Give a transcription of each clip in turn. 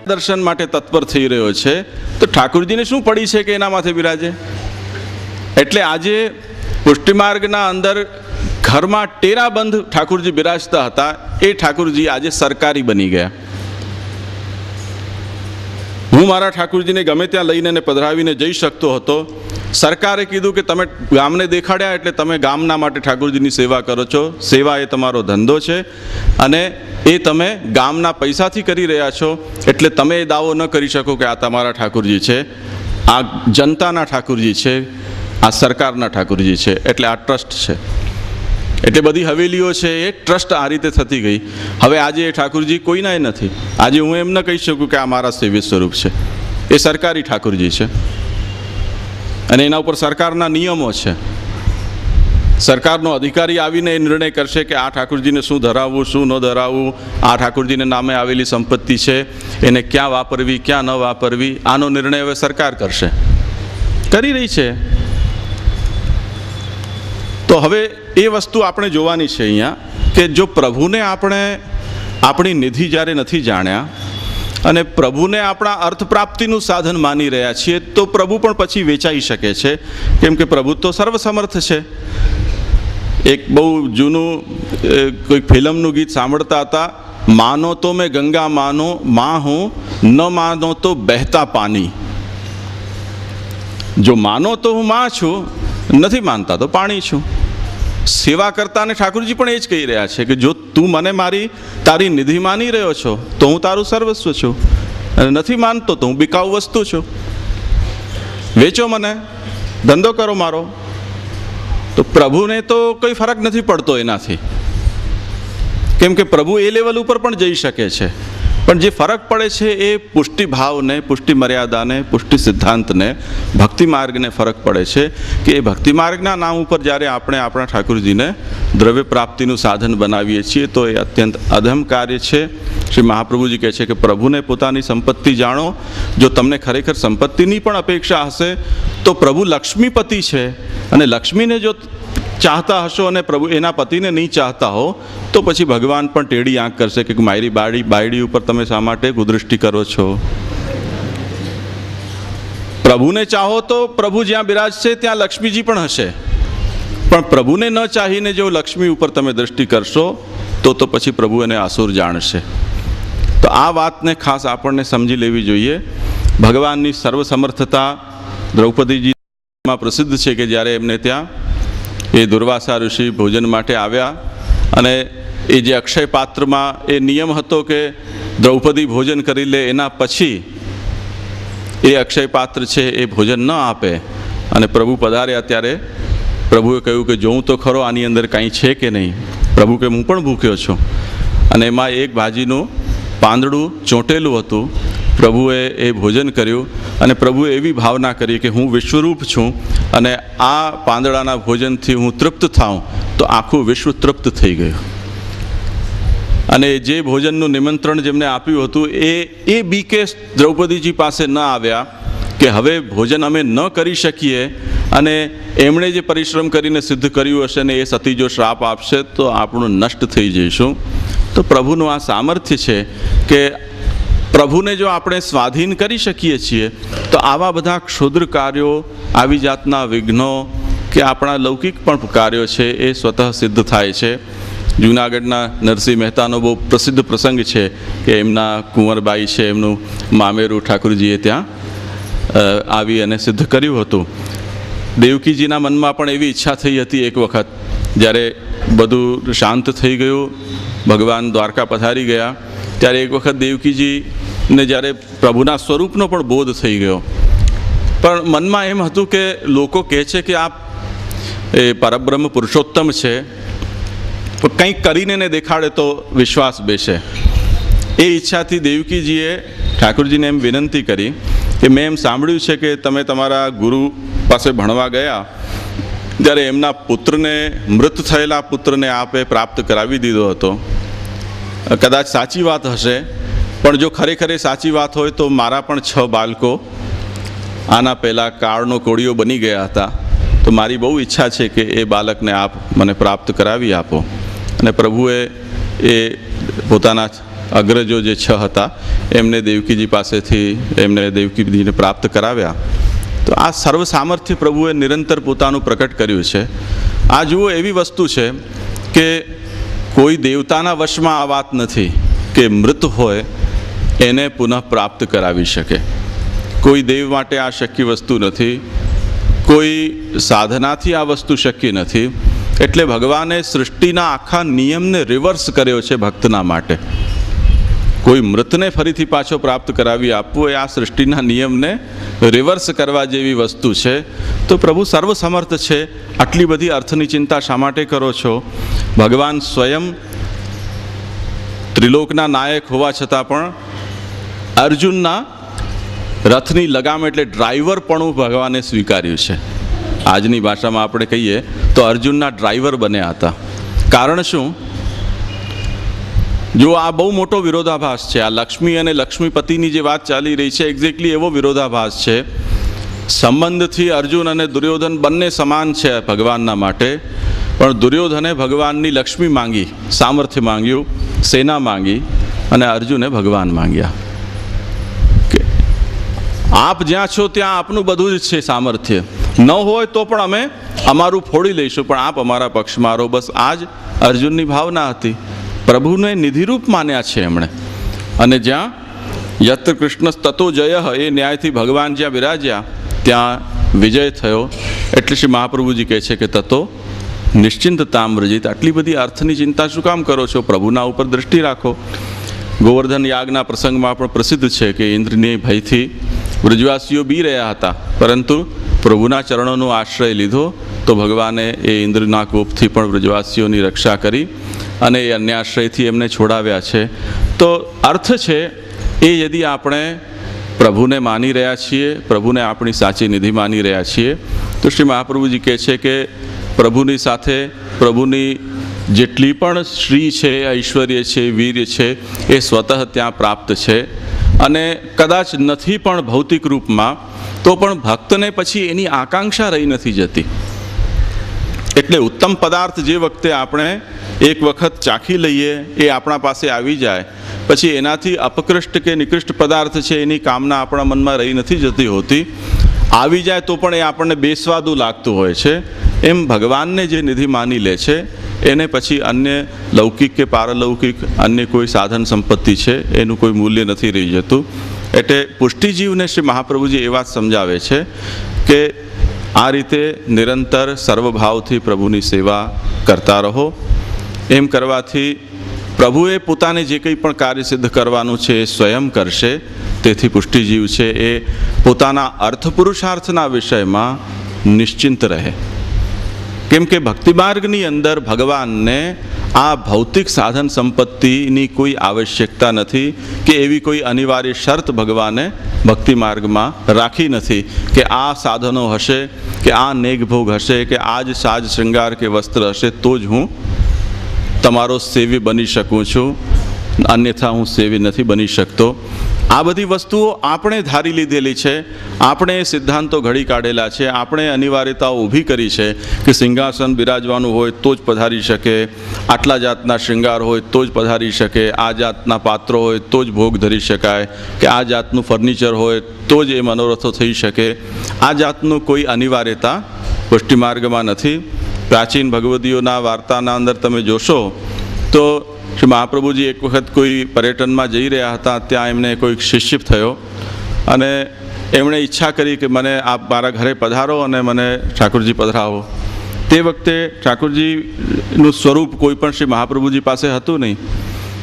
દર્શન માટે તત્પર થઈ રહ્યો છે, તો ઠાકુરજીને શું પડી છે કે એના માથે બિરાજે? એટલે આજે પુષ્ટિમાર્ગના અંદર ઘરમાં ટેરાબંધ ઠાકુરજી બિરાજતા હતા, એ ઠાકુરજી આજે સરકારી બની ગયા. હું મારા ઠાકુરજીને ગમે ત્યાં લઈને પધરાવીને જઈ શકતો હતો. સરકારે કીધું કે તમે ગામને દેખાડ્યા એટલે તમે ગામના માટે ઠાકુરજીની સેવા કરો છો. સેવા એ તમારો ધંધો છે અને એ તમે ગામના પૈસાથી કરી રહ્યા છો, એટલે તમે એ દાવો ન કરી શકો કે આ તમારા ઠાકુરજી છે. આ જનતાના ઠાકુરજી છે, આ સરકારના ઠાકુરજી છે, એટલે આ ટ્રસ્ટ છે. એટલે બધી હવેલીઓ છે એ ટ્રસ્ટ આ રીતે થતી ગઈ. હવે આજે એ ઠાકુરજી કોઈના નથી. આજે હું એમ ન કહી શકું કે આ મારા સેવ્ય સ્વરૂપ છે. એ સરકારી ઠાકુરજી છે અને એના ઉપર સરકારના નિયમો છે. સરકારનો અધિકારી આવીને એ નિર્ણય કરશે કે આ ઠાકુરજીને શું ધરાવવું, શું ન ધરાવવું, આ ઠાકુરજીને નામે આવેલી સંપત્તિ છે એને ક્યાં વાપરવી, ક્યાં ન વાપરવી, આનો નિર્ણય હવે સરકાર કરશે, કરી રહી છે. તો હવે એ વસ્તુ આપણે જોવાની છે અહીંયા કે જો પ્રભુને આપણે આપણી નિધિ જ્યારે નથી જાણ્યા અને પ્રભુને આપણા અર્થ પ્રાપ્તિનું સાધન માની રહ્યા છીએ, તો પ્રભુ પણ પછી વેચાઈ શકે છે, કેમ કે પ્રભુ તો સર્વસમર્થ છે. એક બહુ જૂનું કોઈક ફિલ્મનું ગીત સાંભળતા હતા, માનો તો મેં ગંગા માનો માં હું, ન માનો તો બહેતા પાણી. જો માનો તો હું માં છું, નથી માનતા તો પાણી છું. સેવા કરતા ને ઠાકુરજી પણ એ જ કહી રહ્યા છે કે જો તું મને તારી નિધિ માની રહ્યો છો તો હું તારું સર્વસ્વ છું, અને નથી માનતો તો હું બિકાઉ વસ્તુ છું. વેચો મને, ધંધો કરો મારો. તો પ્રભુને તો કોઈ ફરક નથી પડતો એનાથી, કેમ કે પ્રભુ એ લેવલ ઉપર પણ જઈ શકે છે. પણ જે ફરક પડે છે એ પુષ્ટિ ભાવને, પુષ્ટિ મર્યાદાને, પુષ્ટિ સિદ્ધાંતને, ભક્તિ માર્ગને ફરક પડે છે કે એ ભક્તિ માર્ગના નામ ઉપર જ્યારે આપણે આપણા ઠાકુરજીને દ્રવ્ય પ્રાપ્તિનું સાધન બનાવીએ છીએ તો એ અત્યંત અધમ કાર્ય છે. શ્રી મહાપ્રભુજી કહે છે કે પ્રભુને પોતાની સંપત્તિ જાણો. જો તમને ખરેખર સંપત્તિની પણ અપેક્ષા હશે તો પ્રભુ લક્ષ્મીપતિ છે, અને લક્ષ્મીને જો ચાહતા હશો અને પ્રભુ એના પતિને નહીં ચાહતા હો તો પછી ભગવાન પણ ટેડી આંખ કરશે કે મારી બાયડી ઉપર તમે શા માટે કુદૃષ્ટિ કરો છો. પ્રભુને ચાહો તો પ્રભુ જ્યાં બિરાજશે ત્યાં લક્ષ્મીજી પણ હશે, પણ પ્રભુને ન ચાહીને જો લક્ષ્મી ઉપર તમે દ્રષ્ટિ કરશો તો પછી પ્રભુ એને અસુર જાણશે. તો આ વાતને ખાસ આપણને સમજી લેવી જોઈએ. ભગવાનની સર્વસમર્થતા દ્રૌપદીજીમાં પ્રસિદ્ધ છે કે જ્યારે એમને ત્યાં એ દુર્વાસા ઋષિ ભોજન માટે આવ્યા અને એ જે અક્ષય પાત્રમાં એ નિયમ હતો કે દ્રૌપદી ભોજન કરી લે, એના પછી એ અક્ષય પાત્ર છે એ ભોજન ન આપે. અને પ્રભુ પધાર્યા ત્યારે પ્રભુએ કહ્યું કે જોઉં તો ખરો આની અંદર કાંઈ છે કે નહીં. પ્રભુ કે હું પણ ભૂખ્યો છું. અને એમાં એક ભાજીનું પાંદડું ચોંટેલું હતું. પ્રભુએ એ ભોજન કર્યું અને પ્રભુએ એવી ભાવના કરી કે હું વિશ્વરૂપ છું અને આ પાંદડાના ભોજનથી હું તૃપ્ત થાઉં તો આખું વિશ્વ તૃપ્ત થઈ ગયું. અને જે ભોજનનું નિમંત્રણ જેમને આપ્યું હતું એ બીકે દ્રૌપદીજી પાસે ન આવ્યા કે હવે ભોજન અમે ન કરી શકીએ અને એમણે જે પરિશ્રમ કરીને સિદ્ધ કર્યું હશે ને એ સતી જો શ્રાપ આપશે તો આપણું નષ્ટ થઈ જઈશું. તો પ્રભુનું આ સામર્થ્ય છે કે પ્રભુને જો આપણે સ્વાધીન કરી શકીએ છીએ તો આવા બધા ક્ષુદ્ર કાર્યો, આવી જાતના વિઘ્નો કે આપણા લૌકિક પણ કાર્યો છે એ સ્વતઃ સિદ્ધ થાય છે. જૂનાગઢના નરસિંહ મહેતાનો બહુ પ્રસિદ્ધ પ્રસંગ છે કે એમના કુંવરબાઈ છે, એમનું મામેરું ઠાકુરજીએ ત્યાં આવી અને સિદ્ધ કર્યું હતું. દેવકીજીના મનમાં પણ એવી ઈચ્છા થઈ હતી એક વખત, જ્યારે બધું શાંત થઈ ગયું, ભગવાન દ્વારકા પધારી ગયા, ત્યારે એક વખત દેવકીજીને જ્યારે પ્રભુના સ્વરૂપનો પણ બોધ થઈ ગયો. પણ મનમાં એમ હતું કે લોકો કહે છે કે આ એ પરબ્રહ્મ પુરુષોત્તમ છે, કંઈક કરીને ને દેખાડે તો વિશ્વાસ બેસે. એ ઈચ્છાથી દેવકીજીએ ઠાકુરજીને એમ વિનંતી કરી કે મેં એમ સાંભળ્યું છે કે તમે તમારા ગુરુ પાસે ભણવા ગયા ત્યારે એમના પુત્રને, મૃત થયેલા પુત્રને આપે પ્રાપ્ત કરાવી દીધો હતો. કદાચ સાચી વાત હશે, પણ જો ખરેખર સાચી વાત હોય તો મારા પણ 6 બાળકો આના પહેલાં કાળનો કોળીઓ બની ગયા હતા. તો મારી બહુ ઈચ્છા છે કે એ બાળકને આપ મને પ્રાપ્ત કરાવી આપો. અને પ્રભુએ એ પોતાના અગ્રજો જે 6 હતા એમને દેવકીજી પાસેથી એમને દેવકીજીને પ્રાપ્ત કરાવ્યા. તો આ સર્વ સામર્થ્ય પ્રભુએ નિરંતર પોતાનું પ્રકટ કર્યું છે. આ જુઓ એવી વસ્તુ છે કે કોઈ દેવતાના વશમાં આ વાત નથી કે મૃત હોય એને પુનઃ પ્રાપ્ત કરાવી શકે. કોઈ દેવ માટે આ શક્ય વસ્તુ નથી, કોઈ સાધનાથી આ વસ્તુ શક્ય નથી. એટલે ભગવાને સૃષ્ટિના આખા નિયમને રિવર્સ કર્યો છે ભક્તના માટે. કોઈ મૃતને ફરીથી પાછો પ્રાપ્ત કરાવી આપવું એ આ સૃષ્ટિના નિયમને રિવર્સ કરવા જેવી વસ્તુ છે. તો પ્રભુ સર્વસમર્થ છે. આટલી બધી અર્થની ચિંતા શા માટે કરો છો? ભગવાન સ્વયં ત્રિલોકના નાયક હોવા છતાં પણ અર્જુનના રથની લગામ એટલે ડ્રાઈવર પણ ભગવાને સ્વીકાર્યું છે. આજની ભાષામાં આપણે કહીએ તો અર્જુનના ડ્રાઈવર બન્યા હતા. કારણ શું? જો આ બહુ મોટો વિરોધાભાસ છે. આ લક્ષ્મી અને લક્ષ્મીપતિની જે વાત ચાલી રહી છે એક્ઝેક્ટલી એવો વિરોધાભાસ છે. સંબંધથી અર્જુન અને દુર્યોધન બંને સમાન છે ભગવાનના માટે, પણ દુર્યોધને ભગવાનની લક્ષ્મી માંગી, સામર્થ્ય માંગ્યું, સેના માંગી, અને અર્જુને ભગવાન માંગ્યા. આપ જ્યાં છો ત્યાં આપનું બધું જ છે સામર્થ્ય. ન હોય તો પણ અમે અમારું ફોડી લઈશું, પણ આપ અમારા પક્ષમાં રહો. બસ આ જ અર્જુનની ભાવના હતી. પ્રભુને નિધિરૂપ માન્યા છે એમણે. અને જ્યાં યત્ર કૃષ્ણ તતો જય, એ ન્યાયથી ભગવાન જ્યાં બિરાજ્યા ત્યાં વિજય થયો. એટલે શ્રી મહાપ્રભુજી કહે છે કે તતો નિશ્ચિંતતામ વ્રજિત. આટલી બધી અર્થની ચિંતા શું કામ કરો છો? પ્રભુના ઉપર દૃષ્ટિ રાખો. ગોવર્ધન યાગના પ્રસંગમાં પણ પ્રસિદ્ધ છે કે ઇન્દ્રની ભયથી વ્રજવાસીઓ બી રહ્યા હતા, પરંતુ પ્રભુના ચરણોનો આશ્રય લીધો તો ભગવાને એ ઇન્દ્રના કોપથી પણ વ્રજવાસીઓની રક્ષા કરી અને એ અન્યાશ્રયથી એમને છોડાવ્યા છે. તો અર્થ છે એ યદિ આપણે પ્રભુને માની રહ્યા છીએ, પ્રભુને આપણી સાચી નિધિ માની રહ્યા છીએ, તો શ્રી મહાપ્રભુજી કહે છે કે પ્રભુની સાથે પ્રભુની જેટલી પણ શ્રી છે, ઐશ્વર્ય છે, વીર્ય છે, એ સ્વતઃ ત્યાં પ્રાપ્ત છે. અને કદાચ નથી પણ ભૌતિક રૂપમાં, તો પણ ભક્તને પછી એની આકાંક્ષા રહી નથી જતી. એટલે ઉત્તમ પદાર્થ જે વખતે આપણે એક વખત ચાખી લઈએ, એ આપણા પાસે આવી જાય, પછી એનાથી અપકૃષ્ટ કે નિકૃષ્ટ પદાર્થ છે એની કામના આપણા મનમાં રહી નથી જતી હોતી. આવી જાય તો પણ એ આપણને બેસ્વાદું લાગતું હોય છે. એમ ભગવાનને જે નિધિ માની લે છે એને પછી અન્ય લૌકિક કે પારલૌકિક અન્ય કોઈ સાધન સંપત્તિ છે એનું કોઈ મૂલ્ય નથી રહી જતું. એટલે પુષ્ટિજીવને શ્રી મહાપ્રભુજી એ વાત સમજાવે છે કે આ રીતે નિરંતર સર્વભાવથી પ્રભુની સેવા કરતા રહો. એમ કરવાથી પ્રભુએ પોતાને જે કંઈ પણ કાર્ય સિદ્ધ કરવાનું છે એ સ્વયં કરશે. તેથી પુષ્ટિજીવ છે એ પોતાના અર્થ પુરુષાર્થના વિષયમાં નિશ્ચિંત રહે. કેમ કે ભક્તિ માર્ગની અંદર ભગવાનને આ ભૌતિક સાધન સંપત્તિની કોઈ આવશ્યકતા નથી કે એવી કોઈ અનિવાર્ય શરત ભગવાને ભક્તિ માર્ગમાં રાખી નથી કે આ સાધનો હશે કે આ નેગભોગ હશે કે આ જ સાજ શૃંગાર કે વસ્ત્ર હશે તો જ હું તમારો સેવી બની શકું છું, અન્યથા હું સેવી નથી બની શકતો. આ બધી વસ્તુઓ આપણે ધારી લીધેલી છે, આપણે સિદ્ધાંતો ઘડી કાઢેલા છે, આપણે અનિવાર્યતાઓ ઊભી કરી છે કે સિંહાસન બિરાજવાનું હોય તો જ પધારી શકે, આટલા જાતના શૃંગાર હોય તો જ પધારી શકે, આ જાતના પાત્રો હોય તો જ ભોગ ધરી શકાય, કે આ જાતનું ફર્નિચર હોય તો જ એ મનોરથો થઈ શકે. આ જાતનું કોઈ અનિવાર્યતા પુષ્ટિ માર્ગમાં નથી. પ્રાચીન ભગવદીઓના વાર્તાના અંદર તમે જોશો તો શ્રી મહાપ્રભુજી એક વખત કોઈ પર્યટનમાં જઈ રહ્યા હતા. ત્યાં એમને કોઈક શિષ્ય થયો અને એમણે ઈચ્છા કરી કે મને આપ મારા ઘરે પધારો અને મને ઠાકોરજી પધરાવો. તે વખતે ઠાકોરજીનું સ્વરૂપ કોઈ પણ શ્રી મહાપ્રભુજી પાસે હતું નહીં.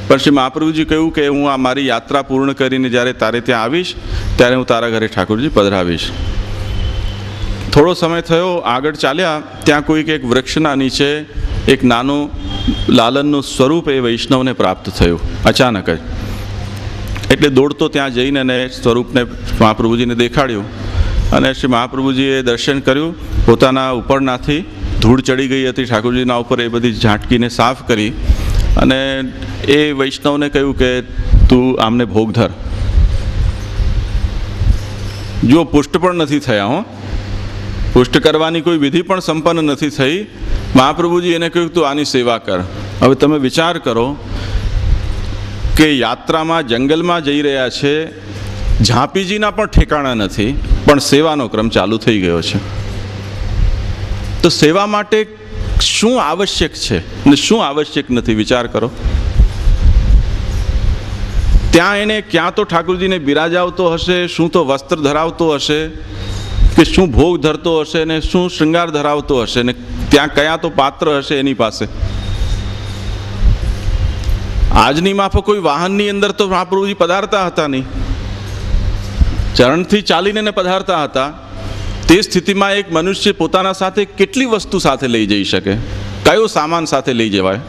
પણ શ્રી મહાપ્રભુજી કહ્યું કે હું આ મારી યાત્રા પૂર્ણ કરીને જ્યારે તારે ત્યાં આવીશ ત્યારે હું તારા ઘરે ઠાકોરજી પધરાવીશ. થોડો સમય થયો, આગળ ચાલ્યા, ત્યાં કોઈક એક વૃક્ષના નીચે એક નાનું લાલનનું સ્વરૂપ એ વૈષ્ણવને પ્રાપ્ત થયું અચાનક જ. એટલે દોડતો ત્યાં જઈને અને સ્વરૂપને મહાપ્રભુજીને દેખાડ્યું અને શ્રી મહાપ્રભુજીએ દર્શન કર્યું. પોતાના ઉપરનાથી ધૂળ ચડી ગઈ હતી ઠાકોરજીના ઉપર, એ બધી ઝાંટકીને સાફ કરી અને એ વૈષ્ણવને કહ્યું કે તું આમને ભોગ ધર. જો પુષ્ટ પણ નથી થયા, હો, પુષ્ટ કરવાની કોઈ વિધિ પણ સંપન્ન નથી થઈ. મહાપ્રભુજી એને કહ્યું તું આની સેવા કર. હવે તમે વિચાર કરો કે યાત્રામાં જંગલમાં જઈ રહ્યા છે, ઝાંપીજીના પણ ઠેકાણા નથી, પણ સેવાનો ક્રમ ચાલુ થઈ ગયો છે. તો સેવા માટે શું આવશ્યક છે ને શું આવશ્યક નથી, વિચાર કરો. ત્યાં એને ક્યાં તો ઠાકોરજીને બિરાજાવતો હશે, શું તો વસ્ત્ર ધરાવતો હશે, કે શું ભોગ ધરતો હશે ને શું શૃંગાર ધરાવતો હશે, ને ત્યાં કયા તો પાત્ર હશે એની પાસે. આજની માફક કોઈ વાહનની અંદર તો મહાપ્રભુજી પધારતા હતા નહીં, ચરણથી ચાલીને પધારતા હતા. તે સ્થિતિમાં એક મનુષ્ય પોતાના સાથે કેટલી વસ્તુ સાથે લઈ જઈ શકે, કયો સામાન સાથે લઈ જવાય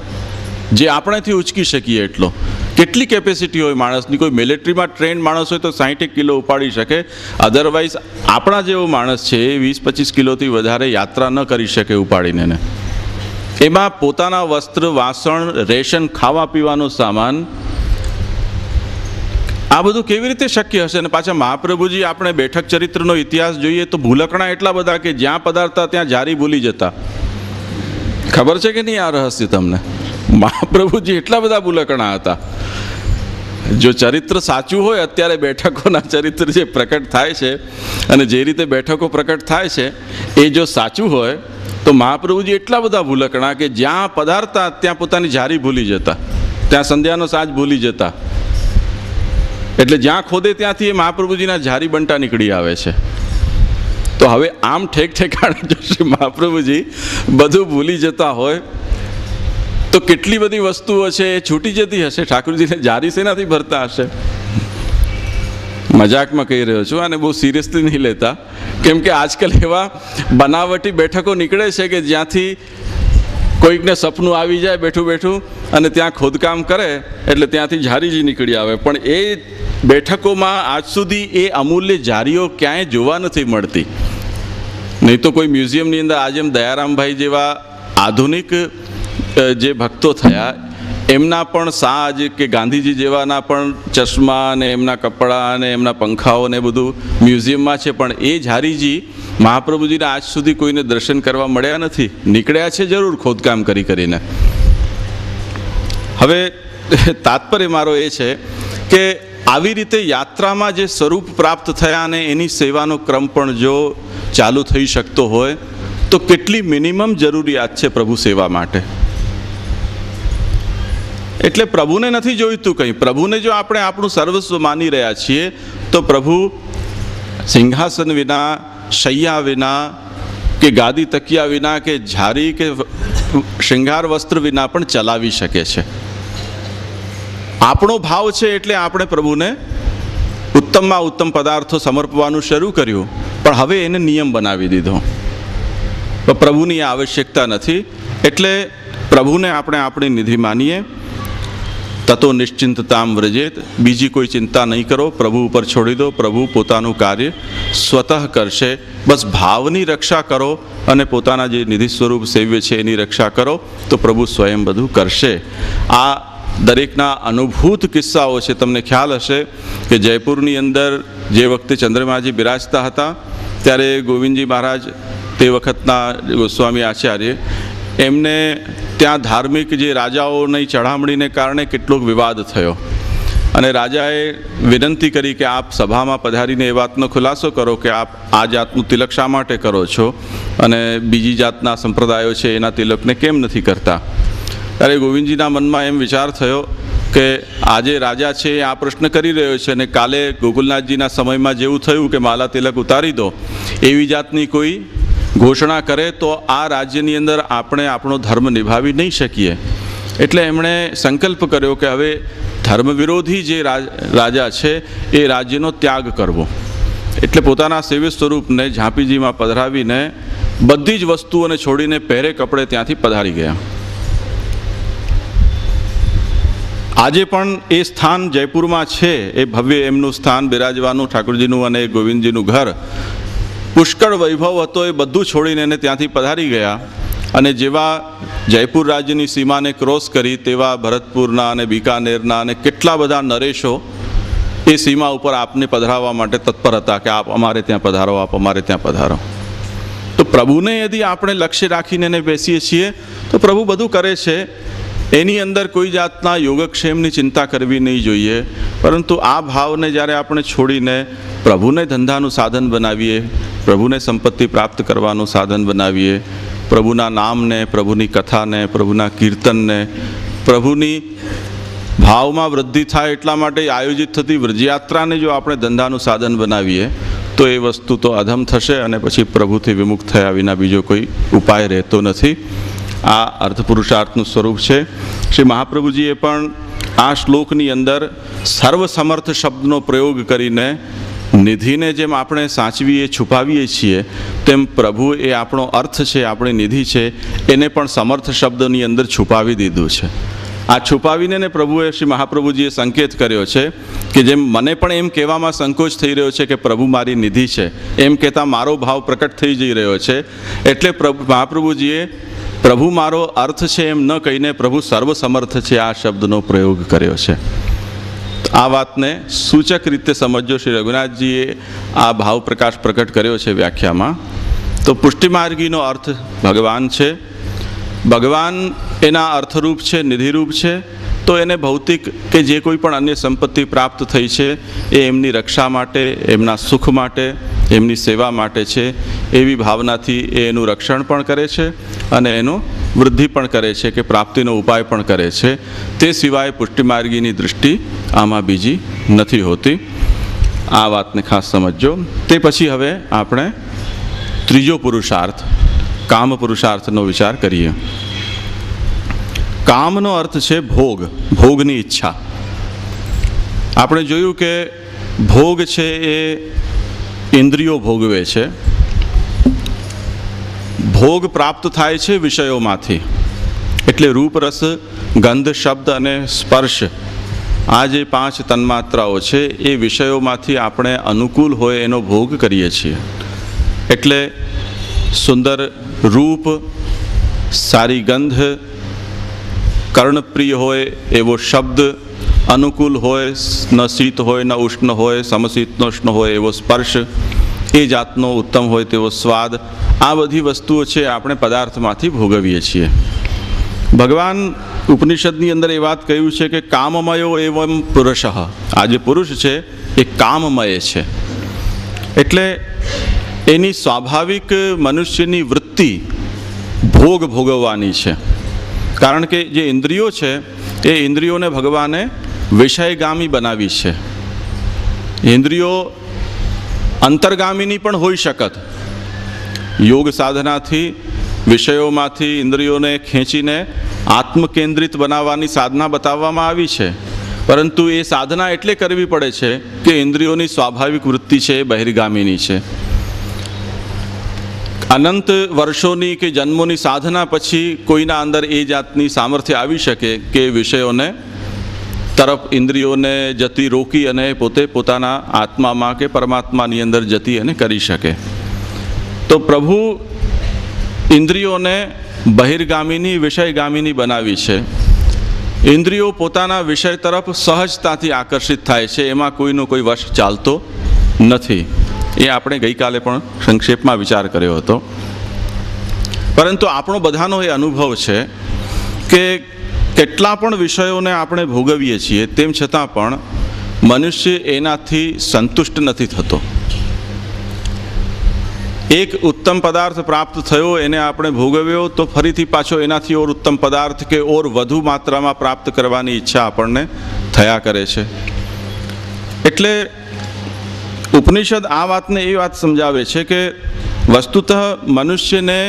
જે આપણેથી ઉચકી શકીએ એટલો. કેટલી કેપેસિટી હોય માણસની. કોઈ મિલિટરીમાં ટ્રેન્ડ માણસ હોય તો 60 કિલો ઉપાડી શકે, અધરવાઇઝ આપણા જેવો માણસ છે 20-25 કિલોથી વધારે યાત્રા ન કરી શકે ઉપાડીને. એમાં પોતાના વસ્ત્ર, વાસણ, રેશન, ખાવા પીવાનો સામાન, આ બધું કેવી રીતે શક્ય હશે? અને પાછા મહાપ્રભુજી આપણે બેઠક ચરિત્રનો ઇતિહાસ જોઈએ તો ભૂલકણા એટલા બધા કે જ્યાં પધારતા ત્યાં જારી ભૂલી જતા. ખબર છે કે નહીં આ રહસ્ય તમને? મહાપ્રભુજી એટલા બધા ભૂલકણા હતા. જો ચરિત્ર સાચું હોય, અત્યારે બેઠકોના ચરિત્ર જે પ્રકટ થાય છે અને જે રીતે બેઠકો પ્રકટ થાય છે એ જો સાચું હોય તો મહાપ્રભુજી એટલા બધા ભૂલકણા કે જ્યાં પધારતા ત્યાં પોતાની જારી ભૂલી જતા, ત્યાં સંધ્યાનો સાજ ભૂલી જતા. એટલે જ્યાં ખોદે ત્યાંથી એ મહાપ્રભુજીના જારી બંટા નીકળી આવે છે. તો હવે આમ ઠેક ઠેકાણે જો શ્રી મહાપ્રભુજી બધું ભૂલી જતા હોય તો કેટલી બધી વસ્તુઓ છે એ છૂટી જતી હશે. ઠાકોરજીને જારી શેનાથી ભરતા હશે? મજાકમાં કહી રહ્યો છું, અને બહુ સિરિયસલી નહીં લેતા, કેમ કે આજકાલ એવા બનાવટી બેઠકો નીકળે છે કે જ્યાંથી કોઈકને સપનું આવી જાય બેઠું બેઠું અને ત્યાં ખોદકામ કરે એટલે ત્યાંથી જારીજી નીકળી આવે. પણ એ બેઠકોમાં આજ સુધી એ અમૂલ્ય જારીઓ ક્યાંય જોવા નથી મળતી. નહીં તો કોઈ મ્યુઝિયમની અંદર આજે દયારામભાઈ જેવા આધુનિક જે ભક્તો થયા એમના પણ સાજ કે ગાંધીજી જેવાના પણ ચશ્મા ને એમના કપડાં અને એમના પંખાઓ ને બધું મ્યુઝિયમમાં છે, પણ એ જારીજી મહાપ્રભુજીને આજ સુધી કોઈને દર્શન કરવા મળ્યા નથી. નીકળ્યા છે જરૂર ખોદકામ કરી કરીને. હવે તાત્પર્ય મારો એ છે કે આવી રીતે યાત્રામાં જે સ્વરૂપ પ્રાપ્ત થયા અને એની સેવાનો ક્રમ પણ જો ચાલુ થઈ શકતો હોય તો કેટલી મિનિમમ જરૂરિયાત છે પ્રભુ સેવા માટે. એટલે પ્રભુને નથી જોઈતું કંઈ. પ્રભુને જો આપણે આપણું સર્વસ્વ માની રહ્યા છીએ તો પ્રભુ સિંહાસન વિના, શૈયા વિના કે ગાદી તકિયા વિના કે ઝારી કે શૃંગાર વસ્ત્ર વિના પણ ચલાવી શકે છે. આપણો ભાવ છે એટલે આપણે પ્રભુને ઉત્તમમાં ઉત્તમ પદાર્થો સમર્પવાનું શરૂ કર્યું, પણ હવે એને નિયમ બનાવી દીધો. તો પ્રભુની આવશ્યકતા નથી. એટલે પ્રભુને આપણે આપણી નિધિ માનીએ. તતો નિશ્ચિંતતામ વ્રજેત. બીજી કોઈ ચિંતા નહીં કરો, પ્રભુ ઉપર છોડી દો. પ્રભુ પોતાનું કાર્ય સ્વતઃ કરશે. બસ ભાવની રક્ષા કરો અને પોતાના જે નિધિ સ્વરૂપ સેવ્ય છે એની રક્ષા કરો તો પ્રભુ સ્વયં બધું કરશે. આ દરેકના અનુભૂત કિસ્સાઓ છે. તમને ખ્યાલ હશે કે જયપુરની અંદર જે વખતે ચંદ્રમાજી બિરાજતા હતા ત્યારે ગોવિંદજી મહારાજ, તે વખતના ગોસ્વામી આચાર્ય, એમને ત્યાં ધાર્મિક જે રાજાઓની ચઢામણીને કારણે કેટલોક વિવાદ થયો અને રાજાએ વિનંતી કરી કે આપ સભામાં પધારીને એ વાતનો ખુલાસો કરો કે આપ આ જાતનું તિલક શા માટે કરો છો અને બીજી જાતના સંપ્રદાયો છે એના તિલકને કેમ નથી કરતા. ત્યારે ગોવિંદજીના મનમાં એમ વિચાર થયો કે આજે રાજા છે આ પ્રશ્ન કરી રહ્યો છે અને કાલે ગોકુલનાથજીના સમયમાં જેવું થયું કે માલા તિલક ઉતારી દો એવી જાતની કોઈ ઘોષણા કરે તો આ રાજ્યની અંદર આપણે આપણો ધર્મ નિભાવી નહીં શકીએ. એટલે એમણે સંકલ્પ કર્યો કે હવે ધર્મ વિરોધી જે રાજા છે એ રાજ્યનો ત્યાગ કરવો. એટલે પોતાના સેવ્ય સ્વરૂપને ઝાંપીજીમાં પધરાવીને બધી જ વસ્તુઓને છોડીને પહેરે કપડે ત્યાંથી પધારી ગયા. આજે પણ એ સ્થાન જયપુરમાં છે, એ ભવ્ય એમનું સ્થાન બિરાજવાનું ઠાકોરજીનું અને ગોવિંદજીનું ઘર. પુષ્કળ વૈભવ હતો એ બધું છોડીને એને ત્યાંથી પધારી ગયા અને જેવા જયપુર રાજ્યની સીમાને ક્રોસ કરી તેવા ભરતપુરના અને બિકાનેરના અને કેટલા બધા નરેશો એ સીમા ઉપર આપને પધરાવવા માટે તત્પર હતા કે આપ અમારે ત્યાં પધારો, આપ અમારે ત્યાં પધારો. તો પ્રભુને યદિ આપણે લક્ષ્ય રાખીને બેસીએ છીએ તો પ્રભુ બધું કરે છે. એની અંદર કોઈ જાતના યોગક્ષેમની ચિંતા કરવી નહીં જોઈએ, પરંતુ આ ભાવને જ્યારે આપણે છોડીને પ્રભુને ધંધાનું સાધન બનાવીએ, પ્રભુને સંપત્તિ પ્રાપ્ત કરવાનું સાધન બનાવીએ, પ્રભુના નામને, પ્રભુની કથાને, પ્રભુના કીર્તનને, પ્રભુની ભાવમાં વૃદ્ધિ થાય એટલા માટે આયોજિત થતી વ્રજયાત્રાને જો આપણે ધંધાનું સાધન બનાવીએ તો એ વસ્તુ તો અધમ થશે અને પછી પ્રભુથી વિમુખ થયા વિના બીજો કોઈ ઉપાય રહેતો નથી. આ અર્થ પુરુષાર્થનું સ્વરૂપ છે. શ્રી મહાપ્રભુજીએ પણ આ શ્લોકની અંદર સર્વસમર્થ શબ્દનો પ્રયોગ કરીને નિધિને જેમ આપણે સાચવીએ છુપાવીએ છીએ તેમ પ્રભુ એ આપણો અર્થ છે, આપણી નિધિ છે, એને પણ સમર્થ શબ્દની અંદર છુપાવી દીધું છે. આ છુપાવીને પ્રભુએ શ્રી મહાપ્રભુજીએ સંકેત કર્યો છે કે જેમ મને પણ એમ કહેવામાં સંકોચ થઈ રહ્યો છે કે પ્રભુ મારી નિધિ છે, એમ કહેતા મારો ભાવ પ્રકટ થઈ જઈ રહ્યો છે, એટલે મહાપ્રભુજીએ પ્રભુ મારો અર્થ છે એમ ન કહીને પ્રભુ સર્વસમર્થ છે આ શબ્દનો પ્રયોગ કર્યો છે. આ વાતને સૂચક રીતે સમજો. શ્રી રઘુનાથજીએ આ ભાવ પ્રકાશ પ્રકટ કર્યો છે વ્યાખ્યામાં. તો પુષ્ટિમાર્ગીનો અર્થ ભગવાન છે. ભગવાન એના અર્થરૂપ છે, નિધિરૂપ છે. તો એને ભૌતિક કે જે કોઈ પણ અન્ય સંપત્તિ પ્રાપ્ત થઈ છે એ એમની રક્ષા માટે, એમના સુખ માટે, એમની સેવા માટે છે. એવી ભાવનાથી એ એનું રક્ષણ પણ કરે છે અને એનું વૃદ્ધિ પણ કરે છે કે પ્રાપ્તિનો ઉપાય પણ કરે છે. તે સિવાય પુષ્ટિમાર્ગીની દૃષ્ટિ આમાં બીજી નથી હોતી. આ વાતને ખાસ સમજો. તે પછી હવે આપણે ત્રીજો પુરુષાર્થ, કામ પુરુષાર્થનો વિચાર કરીએ. કામનો અર્થ છે ભોગ, ભોગની ઈચ્છા. આપણે જોયું કે ભોગ છે એ ઇન્દ્રિયો ભોગવે છે. ભોગ પ્રાપ્ત થાય છે વિષયોમાંથી. એટલે રૂપ, રસ, ગંધ, શબ્દ અને સ્પર્શ, આ જે 5 તન્માત્રાઓ છે એ વિષયોમાંથી આપણે અનુકૂળ હોય એનો ભોગ કરીએ છીએ. એટલે સુંદર રૂપ, સારી ગંધ, કર્ણપ્રિય હોય એવો શબ્દ, અનુકૂળ હોય, ન શીત હોય ન ઉષ્ણ હોય, સમશીતોષ્ણ હોય એવો સ્પર્શ, એ જાતનો ઉત્તમ હોય તેવો સ્વાદ, આ બધી વસ્તુઓ છે આપણે પદાર્થમાંથી ભોગવીએ છીએ. ભગવાન ઉપનિષદની અંદર એ વાત કહ્યું છે કે કામમયો એવમ પુરુષ. આ જે પુરુષ છે એ કામમય છે. એટલે એની સ્વાભાવિક મનુષ્યની વૃત્તિ ભોગ ભોગવવાની છે. કારણ કે જે ઇન્દ્રિયો છે એ ઇન્દ્રિયોને ભગવાને વિષયગામી બનાવી છે. ઇન્દ્રિયો અંતર્ગામીની પણ હોઈ શકત. યોગ સાધનાથી વિષયોમાંથી ઇન્દ્રિયોને ખેંચીને આત્મકેન્દ્રિત બનાવવાની સાધના બતાવવામાં આવી છે. પરંતુ એ સાધના એટલે કરવી પડે છે કે ઇન્દ્રિયોની સ્વાભાવિક વૃત્તિ છે એ બહિર્ગામીની છે. અનંત વર્ષોની કે જન્મોની સાધના પછી કોઈના અંદર એ જાતની સામર્થ્ય આવી શકે કે વિષયોને તરફ ઇન્દ્રિયોને જતી રોકી અને પોતે પોતાના આત્મામાં કે પરમાત્માની અંદર જતી અને કરી શકે. તો પ્રભુ ઇન્દ્રિયોને બહિર્ગામીની, વિષયગામીની બનાવી છે. ઇન્દ્રિયો પોતાના વિષય તરફ સહજતાથી આકર્ષિત થાય છે, એમાં કોઈનો કોઈ વશ ચાલતો નથી. એ આપણે ગઈકાલે પણ સંક્ષેપમાં વિચાર કર્યો હતો. પરંતુ આપણો બધાનો એ અનુભવ છે કે કેટલા પણ વિષયોને આપણે ભોગવીએ છીએ તેમ છતાં પણ મનુષ્ય એનાથી સંતુષ્ટ નથી થતો. એક ઉત્તમ પદાર્થ પ્રાપ્ત થયો, એને આપણે ભોગવ્યો તો ફરીથી પાછો એનાથી ઓર ઉત્તમ પદાર્થ કે ઓર વધુ માત્રામાં પ્રાપ્ત કરવાની ઈચ્છા આપણને થયા કરે છે. એટલે ઉપનિષદ આ વાતને એ વાત સમજાવે છે કે વસ્તુતઃ મનુષ્યને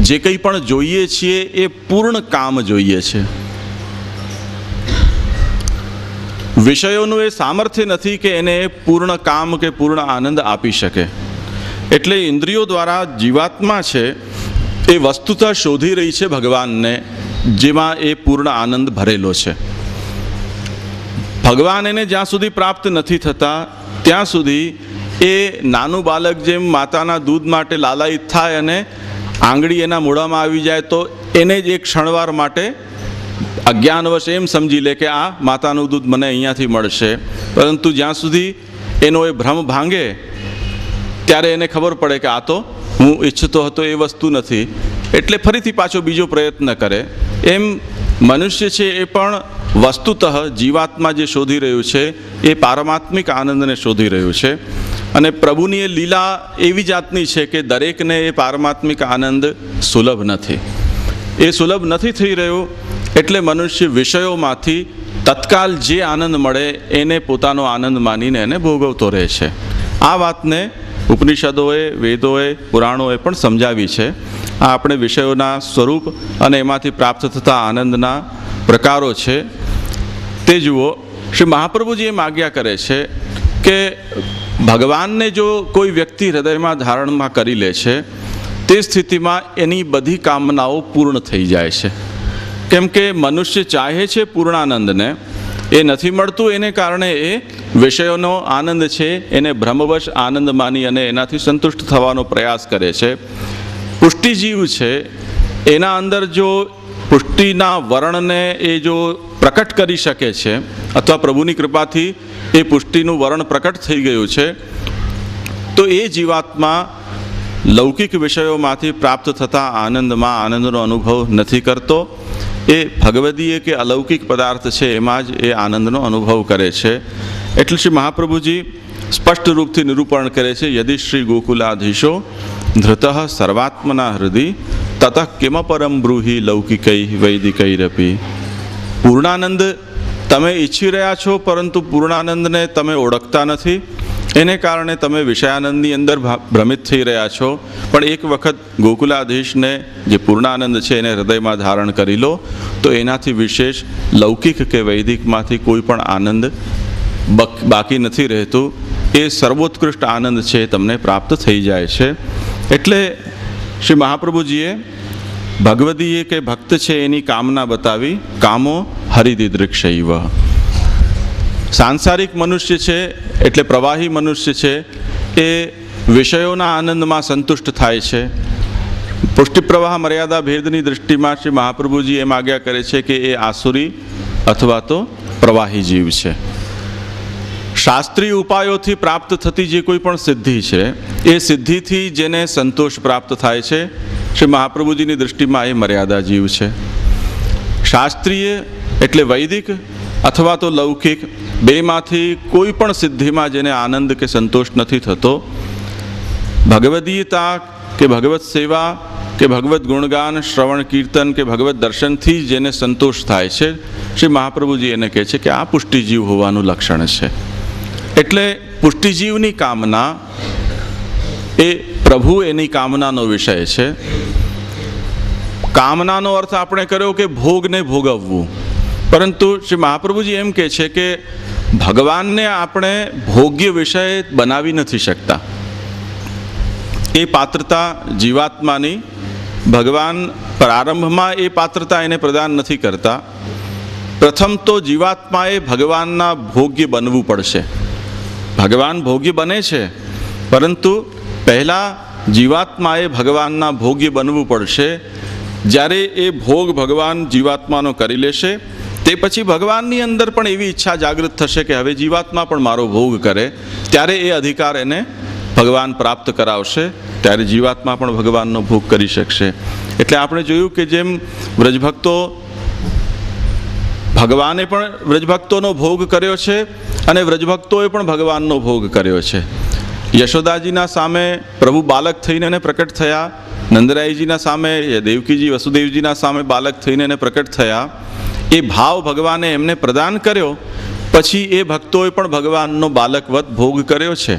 જે કંઈ પણ જોઈએ છીએ એ પૂર્ણ કામ જોઈએ છે. વિષયોનું એ સામર્થ્ય નથી કે એને પૂર્ણ કામ કે પૂર્ણ આનંદ આપી શકે. એટલે ઇન્દ્રિયો દ્વારા જીવાત્મા છે એ વસ્તુતઃ શોધી રહી છે ભગવાનને, જેમાં એ પૂર્ણ આનંદ ભરેલો છે. ભગવાન એને જ્યાં સુધી પ્રાપ્ત નથી થતા ત્યાં સુધી એ નાનું બાળક જેમ માતાના દૂધ માટે લાલાયિત થાય અને આંગળી એના મોઢામાં આવી જાય તો એને જ એક ક્ષણવાર માટે અજ્ઞાનવશ એમ સમજી લે કે આ માતાનું દૂધ મને અહીંયાથી મળશે. પરંતુ જ્યાં સુધી એનો એ ભ્રમ ભાંગે ત્યારે એને ખબર પડે કે આ તો હું ઈચ્છતો હતો એ વસ્તુ નથી, એટલે ફરીથી પાછો બીજો પ્રયત્ન કરે. એમ મનુષ્ય છે એ પણ વસ્તુતઃ જીવાત્મા જે શોધી રહ્યું છે એ પારમાત્મિક આનંદને શોધી રહ્યું છે. અને પ્રભુની એ લીલા એવી જાતની છે કે દરેકને એ પારમાત્મિક આનંદ સુલભ નથી. એ સુલભ નથી થઈ રહ્યો એટલે મનુષ્ય વિષયોમાંથી તત્કાલ જે આનંદ મળે એને પોતાનો આનંદ માનીને એને ભોગવતો રહે છે. આ વાતને ઉપનિષદોએ, વેદોએ, પુરાણોએ પણ સમજાવી છે. આ આપણે વિષયોના સ્વરૂપ અને એમાંથી પ્રાપ્ત થતા આનંદના પ્રકારો છે તે જુઓ. શ્રી મહાપ્રભુજી એમ આજ્ઞા કરે છે કે ભગવાનને જો કોઈ વ્યક્તિ હૃદયમાં ધારણમાં કરી લે છે તે સ્થિતિમાં એની બધી કામનાઓ પૂર્ણ થઈ જાય છે. કેમ કે મનુષ્ય ચાહે છે પૂર્ણાનંદને, એ નથી મળતું, એને કારણે એ વિષયોનો આનંદ છે એને ભ્રમવશ આનંદ માની અને એનાથી સંતુષ્ટ થવાનો પ્રયાસ કરે છે. પુષ્ટિજીવ છે એના અંદર જો પુષ્ટિના વર્ણને એ જો પ્રકટ કરી શકે છે અથવા પ્રભુની કૃપાથી એ પુષ્ટિનું વર્ણ પ્રકટ થઈ ગયું છે તો એ જીવાત્મા લૌકિક વિષયોમાંથી પ્રાપ્ત થતા આનંદમાં આનંદનો અનુભવ નથી કરતો. એ ભગવદીય કે અલૌકિક પદાર્થ છે એમાં જ એ આનંદનો અનુભવ કરે છે. એટલે શ્રી મહાપ્રભુજી સ્પષ્ટ રૂપથી નિરૂપણ કરે છે, યદિ શ્રી ગોકુલાધીશો ધૃતઃ સર્વાત્મના હૃદય તતઃ કિમપરમ બ્રૂહી લૌકિકૈ વૈદિકૈરપી. પૂર્ણાનંદ તમે ઈચ્છી રહ્યા છો પરંતુ પૂર્ણાનંદને તમે ઓળખતા નથી, એને કારણે તમે વિષયાનંદની અંદર ભ્રમિત થઈ રહ્યા છો. પણ એક વખત ગોકુલાધીશને જે પૂર્ણાનંદ છે એને હૃદયમાં ધારણ કરી લો તો એનાથી વિશેષ લૌકિક કે વૈદિકમાંથી કોઈ પણ આનંદ બાકી નથી રહેતું. એ સર્વોત્કૃષ્ટ આનંદ છે તમને પ્રાપ્ત થઈ જાય છે. એટલે શ્રી મહાપ્રભુજીએ ભગવદીય કે ભક્ત છે એની કામના બતાવી, કામો હરિદિદૃક્ષૈવ. સાંસારિક મનુષ્ય છે એટલે પ્રવાહી મનુષ્ય છે એ વિષયોના આનંદમાં સંતુષ્ટ થાય છે. પુષ્ટિપ્રવાહ મર્યાદા ભેદની દૃષ્ટિમાં શ્રી મહાપ્રભુજી એમ આજ્ઞા કરે છે કે એ આસુરી અથવા તો પ્રવાહી જીવ છે. શાસ્ત્રીય ઉપાયોથી પ્રાપ્ત થતી જે કોઈ પણ સિદ્ધિ છે એ સિદ્ધિથી જેને સંતોષ પ્રાપ્ત થાય છે શ્રી મહાપ્રભુજીની દૃષ્ટિમાં એ મર્યાદા જીવ છે. શાસ્ત્રીય એટલે વૈદિક અથવા તો લૌકિક બેમાંથી કોઈ પણ સિદ્ધિમાં જેને આનંદ કે સંતોષ નથી થતો, ભગવદીયતા કે ભગવત સેવા કે ભગવત ગુણગાન, શ્રવણ કીર્તન કે ભગવત દર્શનથી જેને સંતોષ થાય છે શ્રી મહાપ્રભુજી એને કહે છે કે આ પુષ્ટિજીવ હોવાનું લક્ષણ છે. એટલે પુષ્ટિજીવની કામના એ પ્રભુ એની કામનાનો વિષય છે. કામનાનો અર્થ આપણે કર્યો કે ભોગને ભોગવવું, પરંતુ શ્રી મહાપ્રભુજી એમ કહે છે કે ભગવાનને આપણે ભોગ્ય વિષય બનાવી નથી શકતા. એ પાત્રતા જીવાત્માની ભગવાન પ્રારંભમાં એ પાત્રતા એને પ્રદાન નથી કરતા. પ્રથમ તો જીવાત્માએ ભગવાનના ભોગ્ય બનવું પડશે. ભગવાન ભોગ્ય બને છે પરંતુ પહેલાં જીવાત્માએ ભગવાનના ભોગ્ય બનવું પડશે. જ્યારે એ ભોગ ભગવાન જીવાત્માનો કરી લેશે તે પછી ભગવાનની અંદર પણ એવી ઈચ્છા જાગૃત થશે કે હવે જીવાત્મા પણ મારો ભોગ કરે, ત્યારે એ અધિકાર એને ભગવાન પ્રાપ્ત કરાવશે, ત્યારે જીવાત્મા પણ ભગવાનનો ભોગ કરી શકશે. એટલે આપણે જોયું કે જેમ વ્રજભક્તો ભગવાને પણ વ્રજભક્તોનો ભોગ કર્યો છે અને વ્રજભક્તોએ પણ ભગવાનનો ભોગ કર્યો છે. યશોદાજીના સામે પ્રભુ બાલક થઈને એને પ્રકટ થયા, નંદરાયજીના સામે દેવકીજી વસુદેવજીના સામે બાલક થઈને એને પ્રકટ થયા. એ ભાવ ભગવાને એમને પ્રદાન કર્યો, પછી એ ભક્તોએ પણ ભગવાનનો બાલકવત ભોગ કર્યો છે.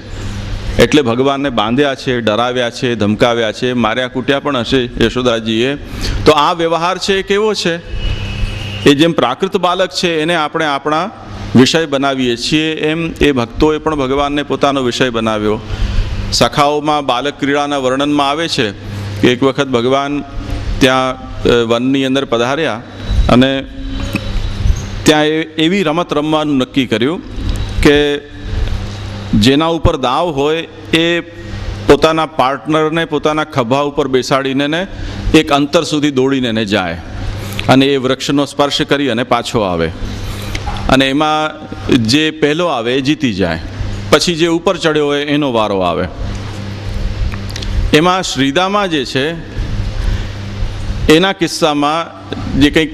એટલે ભગવાનને બાંધ્યા છે, ડરાવ્યા છે, ધમકાવ્યા છે, માર્યા કૂટ્યા પણ હશે યશોદાજીએ. તો આ વ્યવહાર છે એ કેવો છે? એ જેમ પ્રાકૃત બાલક છે એને આપણે આપણા વિષય બનાવીએ છીએ, એમ એ ભક્તોએ પણ ભગવાનને પોતાનો વિષય બનાવ્યો. સખાઓમાં બાલક ક્રીડાના વર્ણનમાં આવે છે કે એક વખત ભગવાન ત્યાં વનની અંદર પધાર્યા અને ત્યાં એવી રમત રમવાનું નક્કી કર્યું કે જેના ઉપર દાવ હોય એ પોતાના પાર્ટનરને પોતાના ખભા ઉપર બેસાડીને એક અંતર સુધી દોડીને જાય અને એ વૃક્ષનો સ્પર્શ કરી અને પાછો આવે, અને એમાં જે પહેલો આવે એ જીતી જાય. પછી જે ઉપર ચડ્યો હોય એનો વારો આવે. એમાં શ્રીદામા જે છે એના કિસ્સામાં જે કંઈક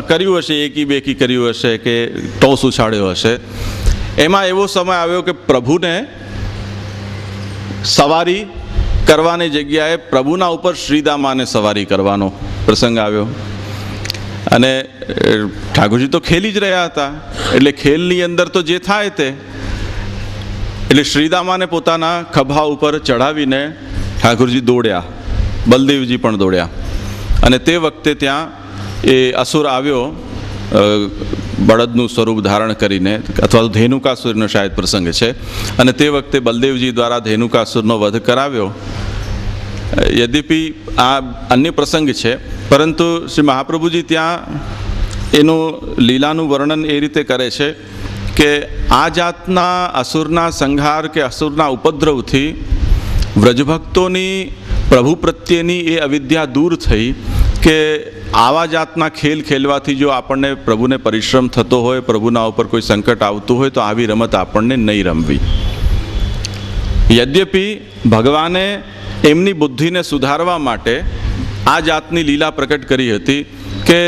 કર્યું હશે, એકી બેકી કર્યું હશે કે ટોસ ઉછાળ્યો હશે. એમાં એવો સમય આવ્યો કે પ્રભુને સવારી કરવાની જગ્યાએ પ્રભુના ઉપર શ્રીદામાને સવારી કરવાનો પ્રસંગ આવ્યો. અને ઠાકોરજી તો ખેલી જ રહ્યા હતા, એટલે ખેલની અંદર તો જે થાય તે, એટલે શ્રીદામાને પોતાના ખભા ઉપર ચઢાવીને ઠાકોરજી દોડ્યા, બલદેવજી પણ દોડ્યા. અને તે વખતે ત્યાં એ અસુર આવ્યો બળદનું સ્વરૂપ ધારણ કરીને, અથવા તો ધેનુકાસુરનો શાયદ પ્રસંગ છે. અને તે વખતે બલદેવજી દ્વારા ધેનુકાસુરનો વધ કરાવ્યો. યદ્યપિ આ અન્ય પ્રસંગ છે, પરંતુ શ્રી મહાપ્રભુજી ત્યાં એનું લીલાનું વર્ણન એ રીતે કરે છે કે આ જાતના અસુરના સંહાર કે અસુરના ઉપદ્રવથી વ્રજભક્તોની પ્રભુ પ્રત્યેની એ અવિદ્યા દૂર થઈ કે આવા જાતના ખેલ ખેલવાથી જો આપણને પ્રભુને પરિશ્રમ થતો હોય, પ્રભુના ઉપર કોઈ સંકટ આવતું હોય, તો આવી રમત આપણને નહીં રમવી. યદ્યપિ ભગવાને એમની બુદ્ધિને સુધારવા માટે આ જાતની લીલા પ્રકટ કરી હતી કે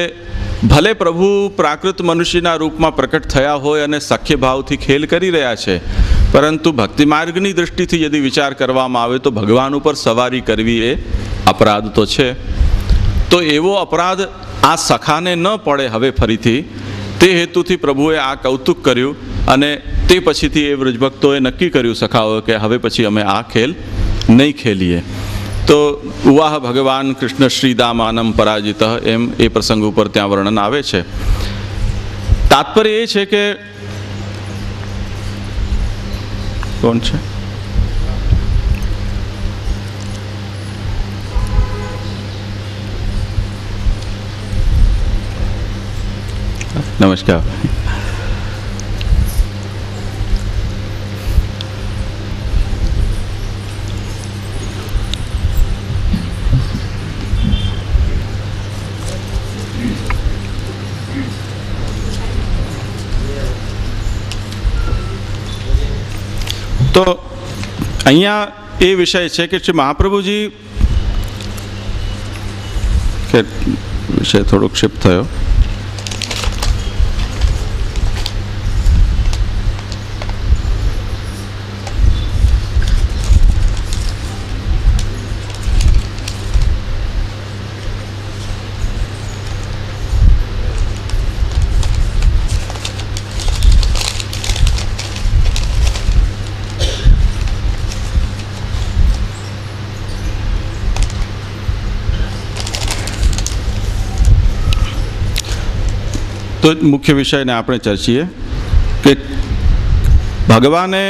ભલે પ્રભુ પ્રાકૃત મનુષ્યના રૂપમાં પ્રકટ થયા હોય અને સખ્ય ભાવથી ખેલ કરી રહ્યા છે, પરંતુ ભક્તિ માર્ગની દૃષ્ટિથી યદિ વિચાર કરવામાં આવે તો ભગવાન ઉપર સવારી કરવી એ અપરાધ તો છે. તો એવો અપરાધ આ સખાને ન પડે હવે ફરીથી, તે હેતુથી પ્રભુએ આ કૌતુક કર્યું. અને તે પછીથી એ વ્રજભક્તોએ નક્કી કર્યું, સખાઓએ, કે હવે પછી અમે આ ખેલ નહીં ખેલીએ. તો ઉવાહ ભગવાન કૃષ્ણ શ્રીદામાનમ પરાજિત, એમ એ પ્રસંગ ઉપર ત્યાં વર્ણન આવે છે. તાત્પર્ય એ છે કે કોણ છે? નમસ્કાર. તો અહીંયા એ વિષય છે કે શ્રી મહાપ્રભુજી, કે વિષય થોડોક શિફ્ટ થયો. તો મુખ્ય વિષયને આપણે ચર્ચીએ કે ભગવાને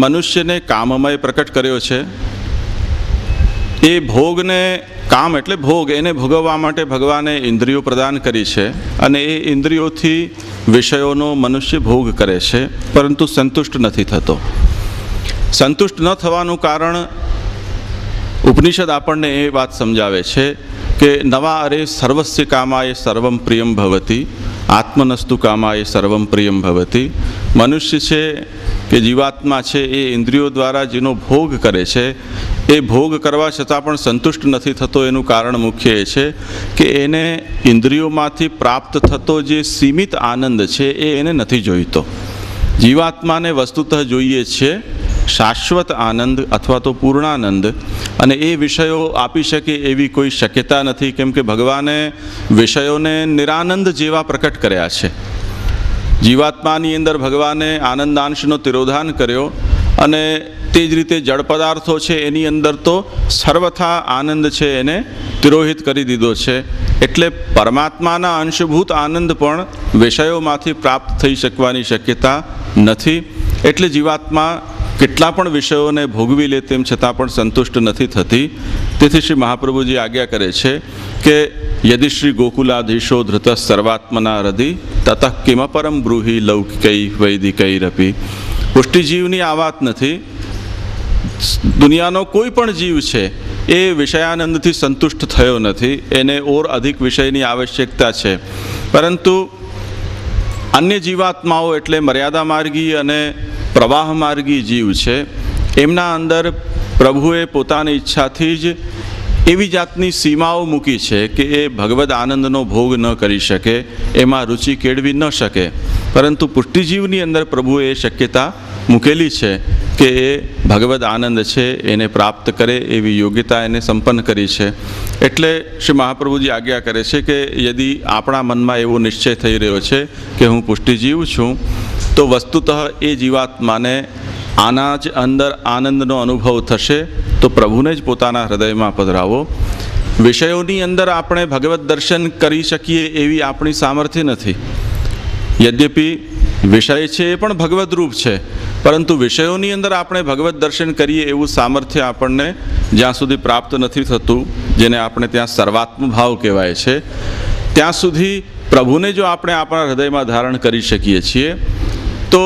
મનુષ્યને કામમય પ્રકટ કર્યો છે. એ ભોગને, કામ એટલે ભોગ, એને ભોગવવા માટે ભગવાને ઇન્દ્રિયો પ્રદાન કરી છે. અને એ ઇન્દ્રિયોથી વિષયોનો મનુષ્ય ભોગ કરે છે, પરંતુ સંતુષ્ટ નથી થતો. સંતુષ્ટ ન થવાનું કારણ ઉપનિષદ આપણને એ વાત સમજાવે છે કે નવા અરે સર્વસ્ય કામાય સર્વમ પ્રિયમ ભવતી, આત્મનસ્તુ કામાય સર્વમ પ્રિયમ ભવતી. મનુષ્ય છે કે જીવાત્મા છે, એ ઇન્દ્રિયો દ્વારા જેનો ભોગ કરે છે, એ ભોગ કરવા છતાં પણ સંતુષ્ટ નથી થતો. એનું કારણ મુખ્ય એ છે કે એને ઇન્દ્રિયોમાંથી પ્રાપ્ત થતો જે સીમિત આનંદ છે એ એને નથી જોઈતો. જીવાત્માને વસ્તુતઃ જોઈએ છે શાશ્વત આનંદ અથવા તો પૂર્ણાનંદ, અને એ વિષયો આપી શકે એવી કોઈ શક્યતા નથી, કેમ કે ભગવાને વિષયોને નિરાનંદ જેવા પ્રકટ કર્યા છે. જીવાત્માની અંદર ભગવાને આનંદાંશનો તિરોધાન કર્યો, અને તે જ રીતે જળ પદાર્થો છે એની અંદર તો સર્વથા આનંદ છે એને તિરોહિત કરી દીધો છે. એટલે પરમાત્માના અંશભૂત આનંદ પણ વિષયોમાંથી પ્રાપ્ત થઈ શકવાની શક્યતા નથી. એટલે જીવાત્મા કેટલા પણ વિષયોને ભોગવી લે તેમ છતાં પણ સંતુષ્ટ નથી થતી. તેથી શ્રી મહાપ્રભુજી આજ્ઞા કરે છે કે યદિ શ્રી ગોકુલાધીશો ધૃત સર્વાત્મના હૃદિ તતઃ કિમપરમ બ્રૂહિ લૌકિકૈ વૈદિકૈરપી. પુષ્ટિજીવની આ વાત નથી. દુનિયાનો કોઈ પણ જીવ છે એ વિષયાનંદથી સંતુષ્ટ થયો નથી, એને ઓર અધિક વિષયની આવશ્યકતા છે. પરંતુ અન્ય જીવાત્માઓ એટલે મર્યાદા માર્ગી અને પ્રવાહ માર્ગી જીવ છે, એમના અંદર પ્રભુએ પોતાની ઈચ્છાથી જ એવી જાતની સીમાઓ મૂકી છે કે એ ભગવદ આનંદનો ભોગ ન કરી શકે, એમાં રુચિ કેળવી ન શકે. પરંતુ પુષ્ટિજીવની અંદર પ્રભુએ એ શક્યતા મૂકેલી છે કે એ ભગવદ આનંદ છે એને પ્રાપ્ત કરે એવી યોગ્યતા એને સંપન્ન કરી છે. એટલે શ્રી મહાપ્રભુજી આજ્ઞા કરે છે કે યદિ આપણા મનમાં એવો નિશ્ચય થઈ રહ્યો છે કે હું પુષ્ટિજીવ છું, તો વસ્તુતઃ એ જીવાત્માને આના જ અંદર આનંદનો અનુભવ થશે, તો પ્રભુને જ પોતાના હૃદયમાં પધરાવો. વિષયોની અંદર આપણે ભગવત દર્શન કરી શકીએ એવી આપણી સામર્થ્ય નથી. યદ્યપિ વિષય છે એ પણ ભગવદ રૂપ છે, પરંતુ વિષયોની અંદર આપણે ભગવત દર્શન કરીએ એવું સામર્થ્ય આપણને જ્યાં સુધી પ્રાપ્ત નથી થતું, જેને આપણે ત્યાં સર્વાત્મ ભાવ કહેવાય છે, ત્યાં સુધી પ્રભુને જો આપણે આપણા હૃદયમાં ધારણ કરી શકીએ છીએ, તો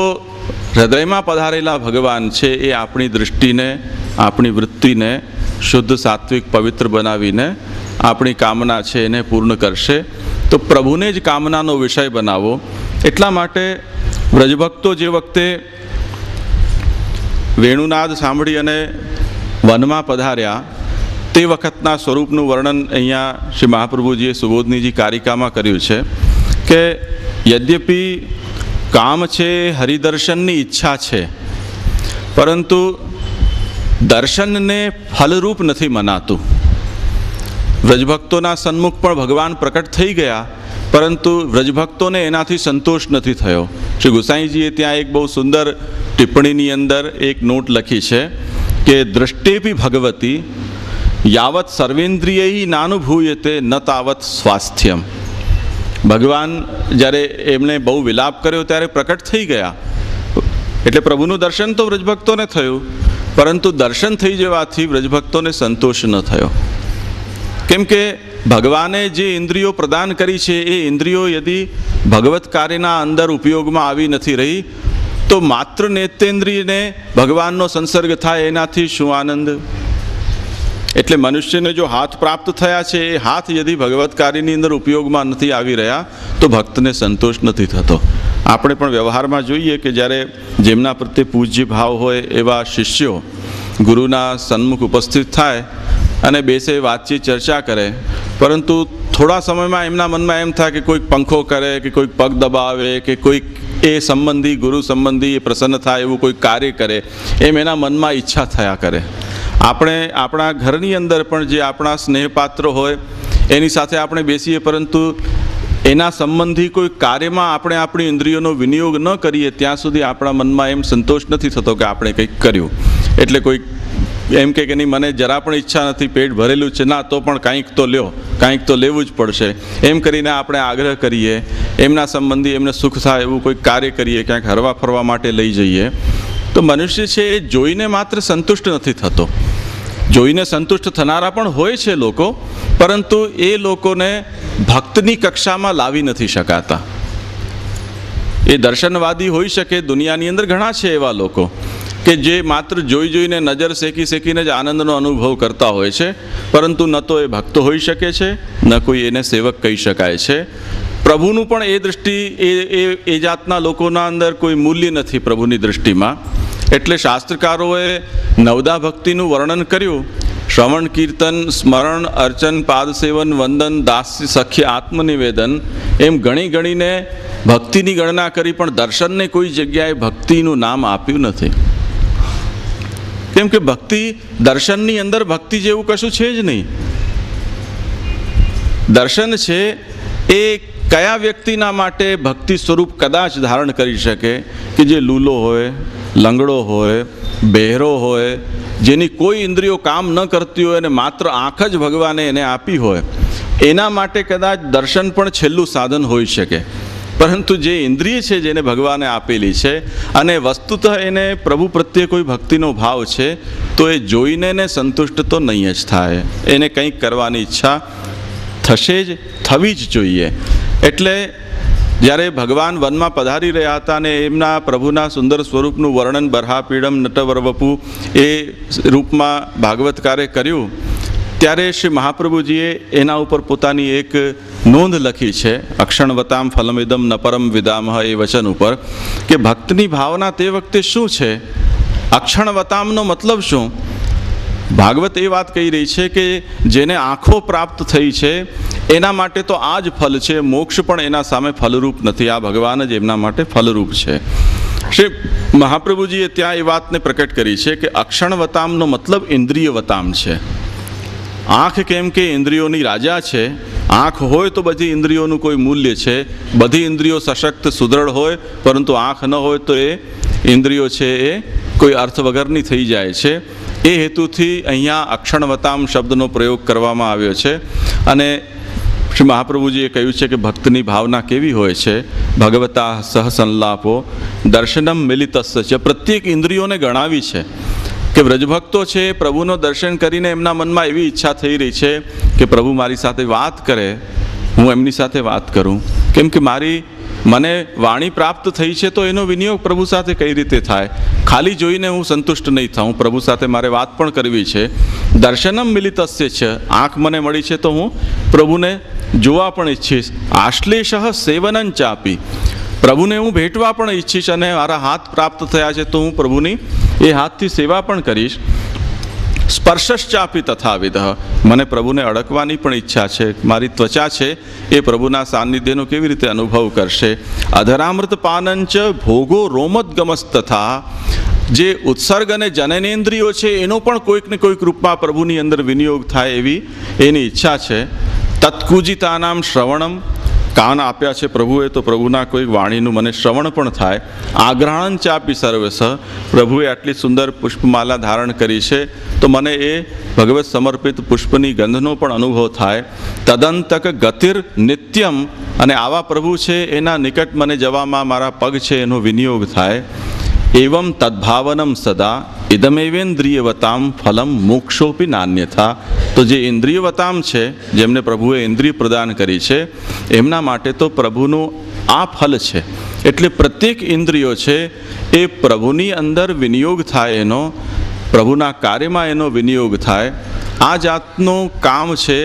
હૃદયમાં પધારેલા ભગવાન છે એ આપણી દૃષ્ટિને, આપણી વૃત્તિને શુદ્ધ, સાત્વિક, પવિત્ર બનાવીને આપણી કામના છે એને પૂર્ણ કરશે. તો પ્રભુને જ કામનાનો વિષય બનાવો. એટલા માટે વ્રજભક્તો જે વખતે વેણુનાદ સાંભળી અને વનમાં પધાર્યા, તે વખતના સ્વરૂપનું વર્ણન અહીંયા શ્રી મહાપ્રભુજીએ સુબોધનીજી કારિકામાં કર્યું છે કે યદ્યપિ કામ છે હરિદર્શનની ઈચ્છા છે, પરંતુ દર્શનને ફલરૂપ નથી મનાતું. વ્રજભક્તોના સન્મુખ પણ ભગવાન પ્રકટ થઈ ગયા, પરંતુ વ્રજભક્તોને એનાથી સંતોષ નથી થયો. શ્રી ગુસાઈજીએ ત્યાં એક બહુ સુંદર ટિપ્પણીની અંદર એક નોટ લખી છે કે દૃષ્ટેપી ભગવતી યાવત સર્વેન્દ્રિય નાનુભૂયતે ન તાવત સ્વાસ્થ્યમ. ભગવાન જ્યારે એમણે બહુ વિલાપ કર્યો ત્યારે પ્રકટ થઈ ગયા, એટલે પ્રભુનું દર્શન તો વ્રજભક્તોને થયું, પરંતુ દર્શન થઈ જવાથી વ્રજભક્તોને સંતોષ ન થયો. કેમ કે ભગવાને જે ઇન્દ્રિયો પ્રદાન કરી છે એ ઇન્દ્રિયો યદિ ભગવત કાર્યના અંદર ઉપયોગમાં આવી નથી રહી, તો માત્ર નેત્રેન્દ્રિયને ભગવાનનો સંસર્ગ થાય એનાથી શું આનંદ? એટલે મનુષ્યને જો હાથ પ્રાપ્ત થયા છે, એ હાથ યદિ ભગવત કાર્યની અંદર ઉપયોગમાં નથી આવી રહ્યા, તો ભક્તને સંતોષ નથી થતો. આપણે પણ વ્યવહારમાં જોઈએ કે જ્યારે જેમના પ્રત્યે પૂજ્ય ભાવ હોય એવા શિષ્યો ગુરુના સન્મુખ ઉપસ્થિત થાય અને બેસે, વાતચીત, ચર્ચા કરે, પરંતુ થોડા સમયમાં એમના મનમાં એમ થાય કે કોઈક પંખો કરે, કે કોઈક પગ દબાવે, કે કોઈક એ સંબંધી, ગુરુ સંબંધી એ પ્રસન્ન થાય એવું કોઈ કાર્ય કરે, એમ એના મનમાં ઈચ્છા થયા કરે. આપણે આપણા ઘરની અંદર પણ જે આપણા સ્નેહપાત્ર હોય એની સાથે આપણે બેસીએ, પરંતુ એના સંબંધી કોઈ કાર્યમાં આપણે આપણી ઇન્દ્રિયોનો વિનિયોગ ન કરીએ ત્યાં સુધી આપણા મનમાં એમ સંતોષ નથી થતો કે આપણે કંઈક કર્યું. એટલે કોઈક એમ કે નહીં, મને જરા પણ ઈચ્છા નથી, પેટ ભરેલું છે, ના તો પણ કાંઈક તો લ્યો, કાંઈક તો લેવું જ પડશે, એમ કરીને આપણે આગ્રહ કરીએ. એમના સંબંધી એમને સુખ થાય એવું કોઈક કાર્ય કરીએ, ક્યાંક હરવા ફરવા માટે લઈ જઈએ. તો મનુષ્ય છે એ જોઈને માત્ર સંતુષ્ટ નથી થતો. જોઈને સંતુષ્ટ થનારા પણ હોય છે લોકો, પરંતુ એ લોકોને ભક્તની કક્ષામાં લાવી નથી શકાતા. એ દર્શનવાદી હોઈ શકે, દુનિયાની અંદર ઘણા છે એવા લોકો કે જે માત્ર જોઈ જોઈને, નજર શેકી શેકીને જ આનંદનો અનુભવ કરતા હોય છે, પરંતુ ન તો એ ભક્ત હોઈ શકે છે, ન કોઈ એને સેવક કહી શકાય છે. પ્રભુનું પણ એ દૃષ્ટિ, એ જાતના લોકોના અંદર કોઈ મૂલ્ય નથી પ્રભુની દૃષ્ટિમાં. એટલે શાસ્ત્રકારોએ નવદા ભક્તિનું વર્ણન કર્યું. શ્રવણ, કીર્તન, સ્મરણ, અર્ચન, પાદસેવન, વંદન, દાસ્ય, સખ્ય, આત્મનિવેદન, એમ ગણી ગણીને ભક્તિની ગણના કરી, પણ દર્શનને કોઈ જગ્યાએ ભક્તિનું નામ આપ્યું નથી. કેમ કે ભક્તિ, દર્શનની અંદર ભક્તિ જેવું કશું છે જ નહીં. દર્શન છે એ કયા વ્યક્તિના માટે ભક્તિ સ્વરૂપ કદાચ ધારણ કરી શકે કે જે લૂલો હોય, લંગડો હોય, બહેરો હોય, જેની કોઈ ઇન્દ્રિયો કામ ન કરતી હોય અને માત્ર આંખ જ ભગવાને એને આપી હોય, એના માટે કદાચ દર્શન પણ છેલ્લું સાધન હોઈ શકે. પરંતુ જે ઇન્દ્રિય છે જેને ભગવાને આપેલી છે, અને વસ્તુતઃ એને પ્રભુ પ્રત્યે કોઈ ભક્તિનો ભાવ છે, તો એ જોઈને ને સંતુષ્ટ તો નહીં જ થાય. એને કંઈક કરવાની ઈચ્છા થશે જ, થવી જ જોઈએ. એટલે જ્યારે ભગવાન વનમાં પધારી રહ્યા હતા અને એમના પ્રભુના સુંદર સ્વરૂપનું વર્ણન બરહાપીડમ નટવરવપુ એ રૂપમાં ભાગવતકારે કર્યું, ત્યારે શ્રી મહાપ્રભુજીએ એના ઉપર પોતાની એક નોંધ લખી છે, અક્ષણવતામ ફલમિદમ ન પરમ વિદામહ, એ વચન ઉપર, કે ભક્તની ભાવના તે વખતે શું છે, અક્ષણવતામનો મતલબ શું? ભાગવત એ વાત કહી રહી છે કે જેને આંખો પ્રાપ્ત થઈ છે એના માટે તો આ જ ફલ છે, મોક્ષ પણ એના સામે ફલરૂપ નથી, આ ભગવાન જ એમના માટે ફલરૂપ છે. શ્રી મહાપ્રભુજીએ ત્યાં એ વાતને પ્રકટ કરી છે કે અક્ષણવતામનો મતલબ ઇન્દ્રિયવતામ છે. આંખ કેમ કે ઇન્દ્રિયોની રાજા છે, આંખ હોય તો બધી ઇન્દ્રિયોનું કોઈ મૂલ્ય છે, બધી ઇન્દ્રિયો સશક્ત સુદૃઢ હોય, પરંતુ આંખ ન હોય તો એ ઇન્દ્રિયો છે એ કોઈ અર્થ વગરની થઈ જાય છે. એ હેતુથી અહીંયા અક્ષણવતામ શબ્દનો પ્રયોગ કરવામાં આવ્યો છે. અને શ્રી મહાપ્રભુજીએ કહ્યું છે કે ભક્તની ભાવના કેવી હોય છે, ભગવતા સહ સંલાપો દર્શનમ મિલિતસ્ય છે. પ્રત્યેક ઇન્દ્રિયોને ગણાવી છે કે વ્રજભક્તો છે, પ્રભુનો દર્શન કરીને એમના મનમાં એવી ઈચ્છા થઈ રહી છે કે પ્રભુ મારી સાથે વાત કરે, હું એમની સાથે વાત કરું. કેમ કે મને વાણી પ્રાપ્ત થઈ છે તો એનો વિનિયોગ પ્રભુ સાથે કઈ રીતે થાય? ખાલી જોઈને હું સંતુષ્ટ નહીં થાઉં, પ્રભુ સાથે મારે વાત પણ કરવી છે. દર્શનમ મિલિતસ્ય છે, આંખ મને મળી છે તો હું પ્રભુને જોવા પણ ઈચ્છીશ. આશ્લેષ સેવનં ચાપી, પ્રભુને હું ભેટવા પણ ઈચ્છીશ, અને મારા હાથ પ્રાપ્ત થયા છે તો હું પ્રભુની એ હાથથી સેવા પણ કરીશ. સ્પર્શશ્ચાપી તથાવિધ, મને પ્રભુને અડકવાની પણ ઈચ્છા છે, મારી ત્વચા છે એ પ્રભુના સાનિધ્યનો કેવી રીતે અનુભવ કરશે. અધરામૃત પાનંચ ભોગો રોમદગમસ તથા, જે ઉત્સર્ગ અને જનનેન્દ્રિયો છે એનો પણ કોઈક ને કોઈક રૂપમાં પ્રભુની અંદર વિનિયોગ થાય એવી એની ઈચ્છા છે. તત્કુજિતાનામ શ્રવણમ, કાન આપ્યા છે પ્રભુએ તો પ્રભુના કોઈક વાણીનું મને શ્રવણ પણ થાય. આગ્રહણ ચાપી સર્વસ, પ્રભુએ આટલી સુંદર પુષ્પમાલા ધારણ કરી છે તો મને એ ભગવત સમર્પિત પુષ્પની ગંધનો પણ અનુભવ થાય. તદંતક ગતિર નિત્યમ, અને આવા પ્રભુ છે એના નિકટ મને જવામાં મારા પગ છે એનો વિનિયોગ થાય. એવમ તદ્ભાવનમ સદા ઇદમેવેન્દ્રિયવતામ ફલમ મોક્ષોપી નાન્યથા, તો જે ઇન્દ્રિયવતામ છે, જેમને પ્રભુએ ઇન્દ્રિય પ્રદાન કરી છે, એમના માટે તો પ્રભુનું આ ફલ છે. એટલે પ્રત્યેક ઇન્દ્રિયો છે એ પ્રભુની અંદર વિનિયોગ થાય, એનો પ્રભુના કાર્યમાં એનો વિનિયોગ થાય. આ જાતનું કામ છે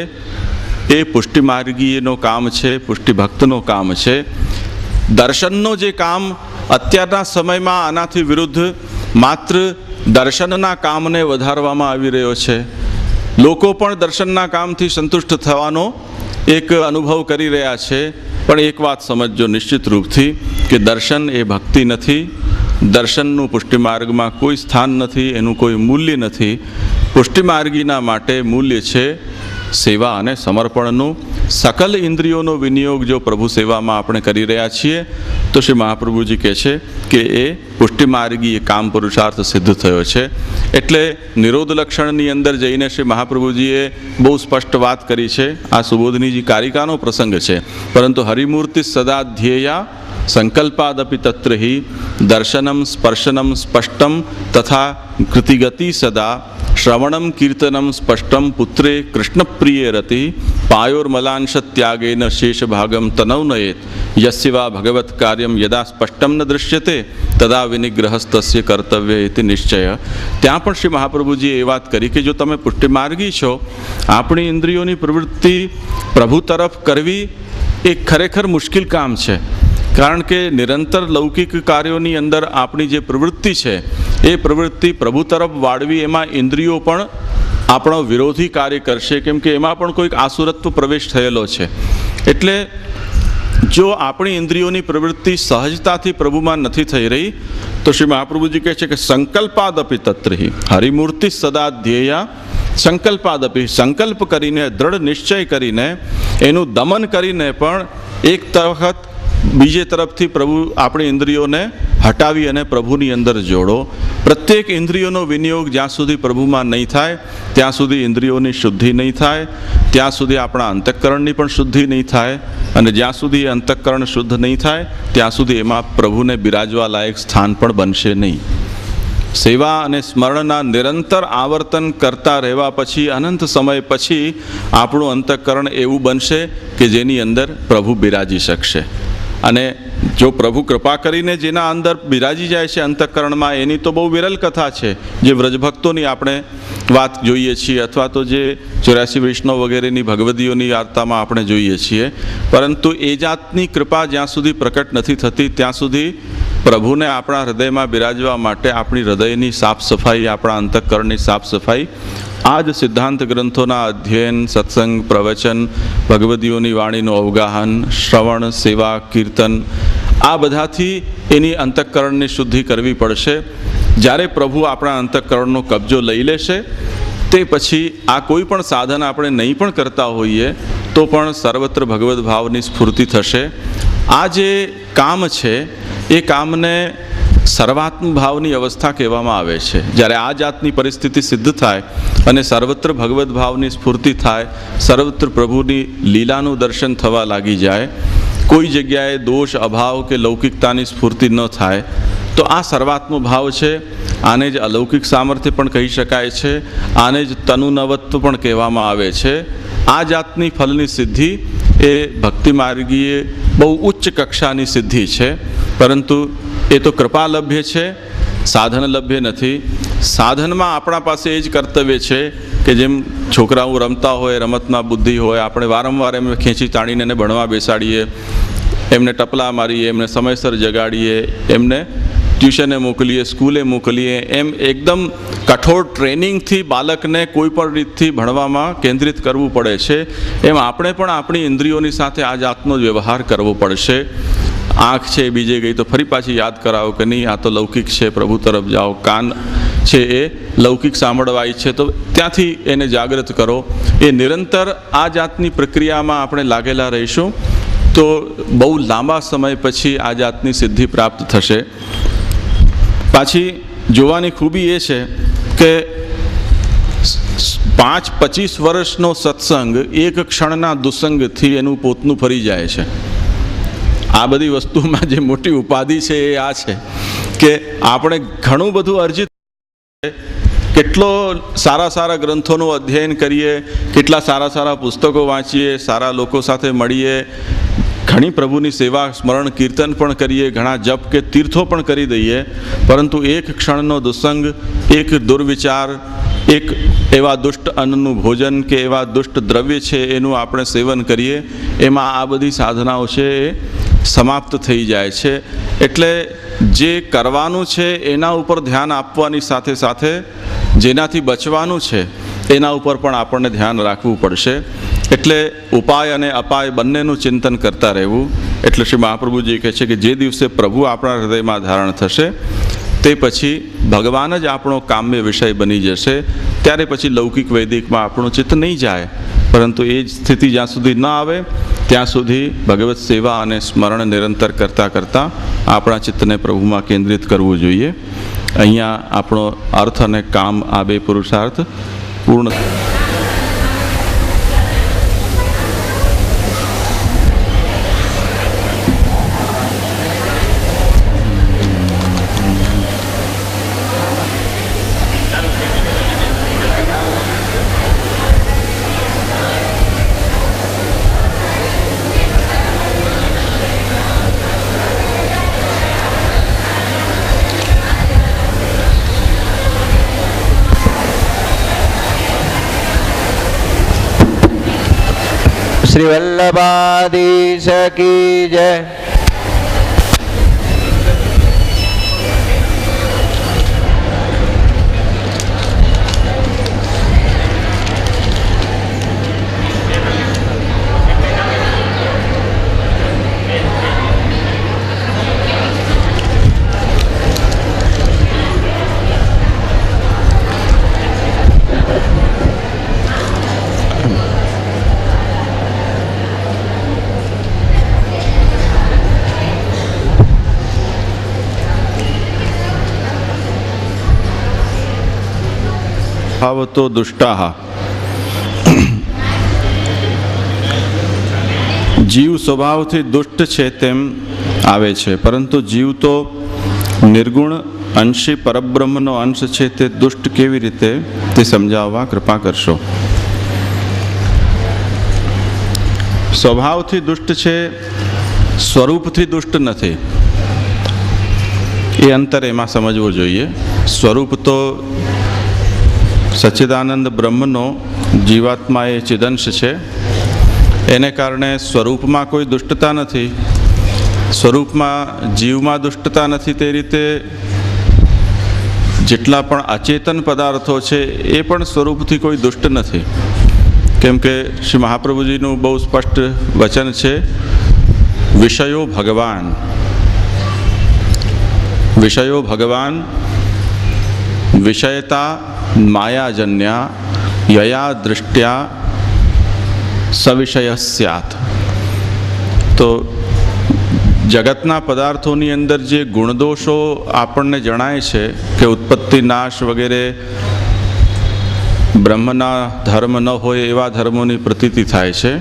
એ પુષ્ટિમાર્ગીયનો કામ છે, પુષ્ટિભક્તનો કામ છે. દર્શનનો જે કામ અત્યારના સમયમાં આનાથી વિરુદ્ધ માત્ર દર્શનના કામને વધારવામાં આવી રહ્યો છે. લોકો પણ દર્શનના કામથી સંતુષ્ટ થવાનો એક અનુભવ કરી રહ્યા છે. પણ એક વાત સમજજો નિશ્ચિત રૂપથી કે દર્શન એ ભક્તિ નથી, દર્શનનું પુષ્ટિમાર્ગમાં કોઈ સ્થાન નથી, એનું કોઈ મૂલ્ય નથી. પુષ્ટિમાર્ગીના માટે મૂલ્ય છે સેવા અને સમર્પણનું. સકલ ઇન્દ્રિયોનો વિનિયોગ જો પ્રભુ સેવામાં આપણે કરી રહ્યા છીએ તો શ્રી મહાપ્રભુજી કહે છે કે એ પુષ્ટિમાર્ગી એ કામ પુરુષાર્થ સિદ્ધ થયો છે. એટલે નિરોધ લક્ષણની અંદર જઈને શ્રી મહાપ્રભુજીએ બહુ સ્પષ્ટ વાત કરી છે. આ સુબોધનીજી કારિકાનો પ્રસંગ છે. પરંતુ હરિમૂર્તિ સદા ધ્યેયા સંકલ્પાદપી તત્ર હિ દર્શનમ સ્પર્શનમ સ્પષ્ટમ તથા કૃતિગતિ સદા શ્રવણમ કીર્તનમ સ્પષ્ટમ પુત્રે કૃષ્ણપ્રિય રતિ પાયોર્મલાંશત્યાગેન શેષભાગમ તનૌનયેત યસ્યવા ભગવત કાર્યમ યદા સ્પષ્ટમ ન દૃશ્યતે તદા વિનિગ્રહસ્તસ્ય કર્તવ્ય ઇતિ નિશ્ચય. ત્યાં પણ શ્રી મહાપ્રભુજીએ એ વાત કરી કે જો તમે પુષ્ટિમાર્ગી છો, આપણી ઇન્દ્રિયોની પ્રવૃત્તિ પ્રભુ તરફ કરવી એ ખરેખર મુશ્કેલ કામ છે. કારણ કે નિરંતર લૌકિક કાર્યોની અંદર આપણી જે પ્રવૃત્તિ છે એ પ્રવૃત્તિ પ્રભુ તરફ વાળવી, એમાં ઇન્દ્રિયો પણ આપણો વિરોધી કાર્ય કરશે, કેમ કે એમાં પણ કોઈક આસુરત્વ પ્રવેશ થયેલો છે. એટલે જો આપણી ઇન્દ્રિયોની પ્રવૃત્તિ સહજતાથી પ્રભુમાં નથી થઈ રહી તો શ્રી મહાપ્રભુજી કહે છે કે સંકલ્પાદપી તત્રહિ હરિમૂર્તિ સદા ધ્યેયા સંકલ્પાદપી, સંકલ્પ કરીને દ્રઢ નિશ્ચય કરીને એનું દમન કરીને પણ એક વખત બીજે તરફથી પ્રભુ આપણી ઇન્દ્રિયોને હટાવી અને પ્રભુની અંદર જોડો. પ્રત્યેક ઇન્દ્રિયોનો વિનિયોગ જ્યાં સુધી પ્રભુમાં નહીં થાય ત્યાં સુધી ઇન્દ્રિયોની શુદ્ધિ નહીં થાય, ત્યાં સુધી આપણા અંતઃકરણની પણ શુદ્ધિ નહીં થાય. અને જ્યાં સુધી અંતઃકરણ શુદ્ધ નહીં થાય ત્યાં સુધી એમાં પ્રભુને બિરાજવા લાયક સ્થાન પણ બનશે નહીં. સેવા અને સ્મરણના નિરંતર આવર્તન કરતા રહેવા પછી અનંત સમય પછી આપણું અંતઃકરણ એવું બનશે કે જેની અંદર પ્રભુ બિરાજી શકશે. અને જો પ્રભુ કૃપા કરીને જેના અંદર બિરાજી જાય છે અંતઃકરણમાં, એની તો બહુ વિરલ કથા છે. જે વ્રજભક્તોની આપણે વાત જોઈએ છીએ અથવા તો જે 84 વૈષ્ણવ વગેરેની ભગવદીઓની વાર્તામાં આપણે જોઈએ છીએ. પરંતુ એ જાતની કૃપા જ્યાં સુધી પ્રકટ નથી થતી ત્યાં સુધી પ્રભુને આપણા હૃદયમાં બિરાજવા માટે આપણી હૃદયની સાફ સફાઈ, આપણા અંતઃકરણની સાફ સફાઈ આ જ સિદ્ધાંત ગ્રંથોના અધ્યયન, સત્સંગ, પ્રવચન, ભગવદીઓની વાણીનું અવગાહન, શ્રવણ, સેવા, કીર્તન આ બધાથી એની અંતઃકરણની શુદ્ધિ કરવી પડશે. જ્યારે પ્રભુ આપણા અંતઃકરણનો કબજો લઈ લેશે તે પછી આ કોઈ પણ સાધન આપણે નહીં પણ કરતા હોઈએ તો પણ સર્વત્ર ભગવદ્ ભાવની સ્ફૂર્તિ થશે. આ જે કામ છે એ કામને સર્વાત્મ ભાવની અવસ્થા કહેવામાં આવે છે. જ્યારે આ જાતની પરિસ્થિતિ સિદ્ધ થાય અને સર્વત્ર ભગવદ્ ભાવની સ્ફૂર્તિ થાય, સર્વત્ર પ્રભુની લીલાનું દર્શન થવા લાગી જાય, કોઈ જગ્યાએ દોષ, અભાવ કે લૌકિકતાની સ્ફૂર્તિ ન થાય તો આ સર્વાત્મ ભાવ છે. આને જ અલૌકિક સામર્થ્ય પણ કહી શકાય છે, આને જ તનુનવત્વ પણ કહેવામાં આવે છે. આ જાતની ફલની સિદ્ધિ એ ભક્તિ માર્ગીય બહુ ઉચ્ચ કક્ષાની સિદ્ધિ છે, પરંતુ એ તો કૃપાલભ્ય છે, સાધનલભ્ય નથી. સાધનમાં આપણા પાસે એ જ કર્તવ્ય છે કે જેમ છોકરાઓ રમતા હોય, રમતમાં બુદ્ધિ હોય, આપણે વારંવાર એમને ખેંચી તાણીને એને ભણવા બેસાડીએ, એમને ટપલા મારીએ, એમને સમયસર જગાડીએ, એમને ટ્યુશને મોકલીએ, સ્કૂલે મોકલીએ, એમ એકદમ કઠોર ટ્રેનિંગથી બાળકને કોઈ પણ રીતથી ભણવામાં કેન્દ્રિત કરવું પડે છે. એમ આપણે પણ આપણી ઇન્દ્રિયોની સાથે આ જાતનો જ વ્યવહાર કરવો પડશે. આંખ છે બીજે ગઈ તો ફરી પાછી યાદ કરાવો કે નહીં આ તો લૌકિક છે, પ્રભુ તરફ જાઓ. કાન છે એ લૌકિક સાંભળવાય છે તો ત્યાંથી એને જાગૃત કરો. એ નિરંતર આ જાતની પ્રક્રિયામાં આપણે લાગેલા રહીશું તો બહુ લાંબા સમય પછી આ જાતની સિદ્ધિ પ્રાપ્ત થશે. પાછી જોવાની ખૂબી એ છે કે 5-25 વર્ષનો સત્સંગ એક ક્ષણના દુસંગથી એનું પોતનું ફરી જાય છે. આ બધી વસ્તુમાં જે મોટી ઉપાધિ છે એ આ છે કે આપણે ઘણું બધું અર્જિત, કેટલો સારા સારા ગ્રંથોનું અધ્યયન કરીએ, કેટલા સારા સારા પુસ્તકો વાંચીએ, સારા લોકો સાથે મળીએ, ઘણી પ્રભુની સેવા, સ્મરણ, કીર્તન પણ કરીએ, ઘણા જપ કે તીર્થો પણ કરી દઈએ, પરંતુ એક ક્ષણનો દુસંગ, એક દુર્વિચાર, એક એવા દુષ્ટ અન્નનું ભોજન કે એવા દુષ્ટ દ્રવ્ય છે એનું આપણે સેવન કરીએ, એમાં આ બધી સાધનાઓ છે એ સમાપ્ત થઈ જાય છે. એટલે જે કરવાનું છે એના ઉપર ધ્યાન આપવાની સાથે સાથે જેનાથી બચવાનું છે એના ઉપર પણ આપણને ધ્યાન રાખવું પડશે. એટલે ઉપાય અને અપાય બંનેનું ચિંતન કરતા રહેવું. એટલે શ્રી મહાપ્રભુજી કહે છે કે જે દિવસે પ્રભુ આપણા હૃદયમાં ધારણ થશે તે પછી ભગવાન જ આપણો કામ્ય વિષય બની જશે. ત્યારે પછી લૌકિક વૈદિકમાં આપણું ચિત્ત નહીં જાય, પરંતુ એ જ સ્થિતિ જ્યાં સુધી ન આવે ત્યાં સુધી ભગવત સેવા અને સ્મરણ નિરંતર કરતાં કરતાં આપણા ચિત્તને પ્રભુમાં કેન્દ્રિત કરવું જોઈએ. અહીંયા આપણો અર્થ અને કામ આ બે પુરુષાર્થ પૂર્ણ. श्री वल्लभाधीश की जय. ભાવતો દુષ્ટાહ. જીવ સ્વભાવથી દુષ્ટ છે તેમ આવે છે, પરંતુ જીવ તો નિર્ગુણ અંશી પરબ્રહ્મનો અંશ છે, તે દુષ્ટ કેવી રીતે તે સમજાવવા કૃપા કરશો. સ્વભાવથી દુષ્ટ છે, સ્વરૂપથી દુષ્ટ નથી. એ અંતર એમાં સમજવો જોઈએ. સ્વરૂપ તો સચ્ચિદાનંદ બ્રહ્મનો જીવાત્મા એ ચિદંશ છે, એને કારણે સ્વરૂપમાં કોઈ દુષ્ટતા નથી. સ્વરૂપમાં જીવમાં દુષ્ટતા નથી, તે રીતે જેટલા પણ અચેતન પદાર્થો છે એ પણ સ્વરૂપથી કોઈ દુષ્ટ નથી. કેમ કે શ્રી મહાપ્રભુજીનું બહુ સ્પષ્ટ વચન છે, વિષયો ભગવાન, વિષયો ભગવાન વિષયતા માયાજન્યા યયા દૃષ્ટ્યા સવિષય સ્યાત. તો જગતના પદાર્થોની અંદર જે ગુણદોષો આપણને જણાય છે કે ઉત્પત્તિ નાશ વગેરે બ્રહ્મના ધર્મ ન હોય એવા ધર્મોની પ્રતીતિ થાય છે,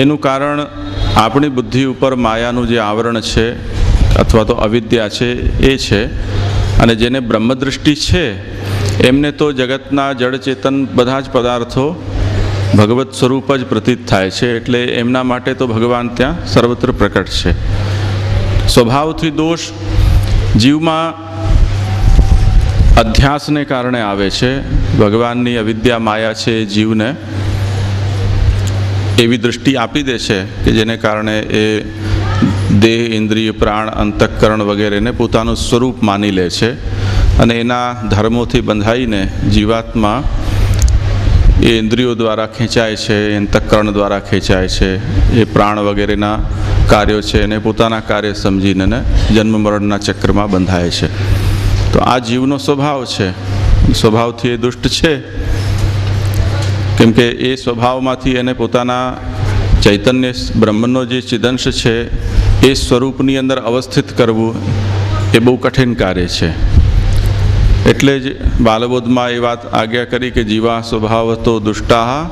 એનું કારણ આપણી બુદ્ધિ ઉપર માયાનું જે આવરણ છે અથવા તો અવિદ્યા છે એ છે. અને જેને બ્રહ્મદૃષ્ટિ છે એમને તો જગતના જડચેતન બધા જ પદાર્થો ભગવત સ્વરૂપ જ પ્રતીત થાય છે, એટલે એમના માટે તો ભગવાન ત્યાં સર્વત્ર પ્રકટ છે. સ્વભાવથી દોષ જીવમાં અધ્યાસને કારણે આવે છે. ભગવાનની અવિદ્યા માયા છે એ જીવને એવી દૃષ્ટિ આપી દે છે કે જેને કારણે એ દેહ, ઇન્દ્રિય, પ્રાણ, અંતઃકરણ વગેરેને પોતાનું સ્વરૂપ માની લે છે અને એના ધર્મોથી બંધાઈને જીવાત્મા એ ઇન્દ્રિયો દ્વારા ખેંચાય છે, અંતઃકરણ દ્વારા ખેંચાય છે, એ પ્રાણ વગેરેના કાર્યો છે એને પોતાના કાર્ય સમજીને જન્મ મરણના ચક્રમાં બંધાય છે. તો આ જીવનો સ્વભાવ છે, સ્વભાવથી એ દુષ્ટ છે, કેમ કે એ સ્વભાવમાંથી એને પોતાના ચૈતન્ય બ્રહ્મનો જે ચિદંશ છે એ સ્વરૂપની અંદર અવસ્થિત કરવું એ બહુ કઠિન કાર્ય છે. એટલે જ બાલબોધમાં એ વાત આજ્ઞા કરી કે જીવા સ્વભાવતો દુષ્ટા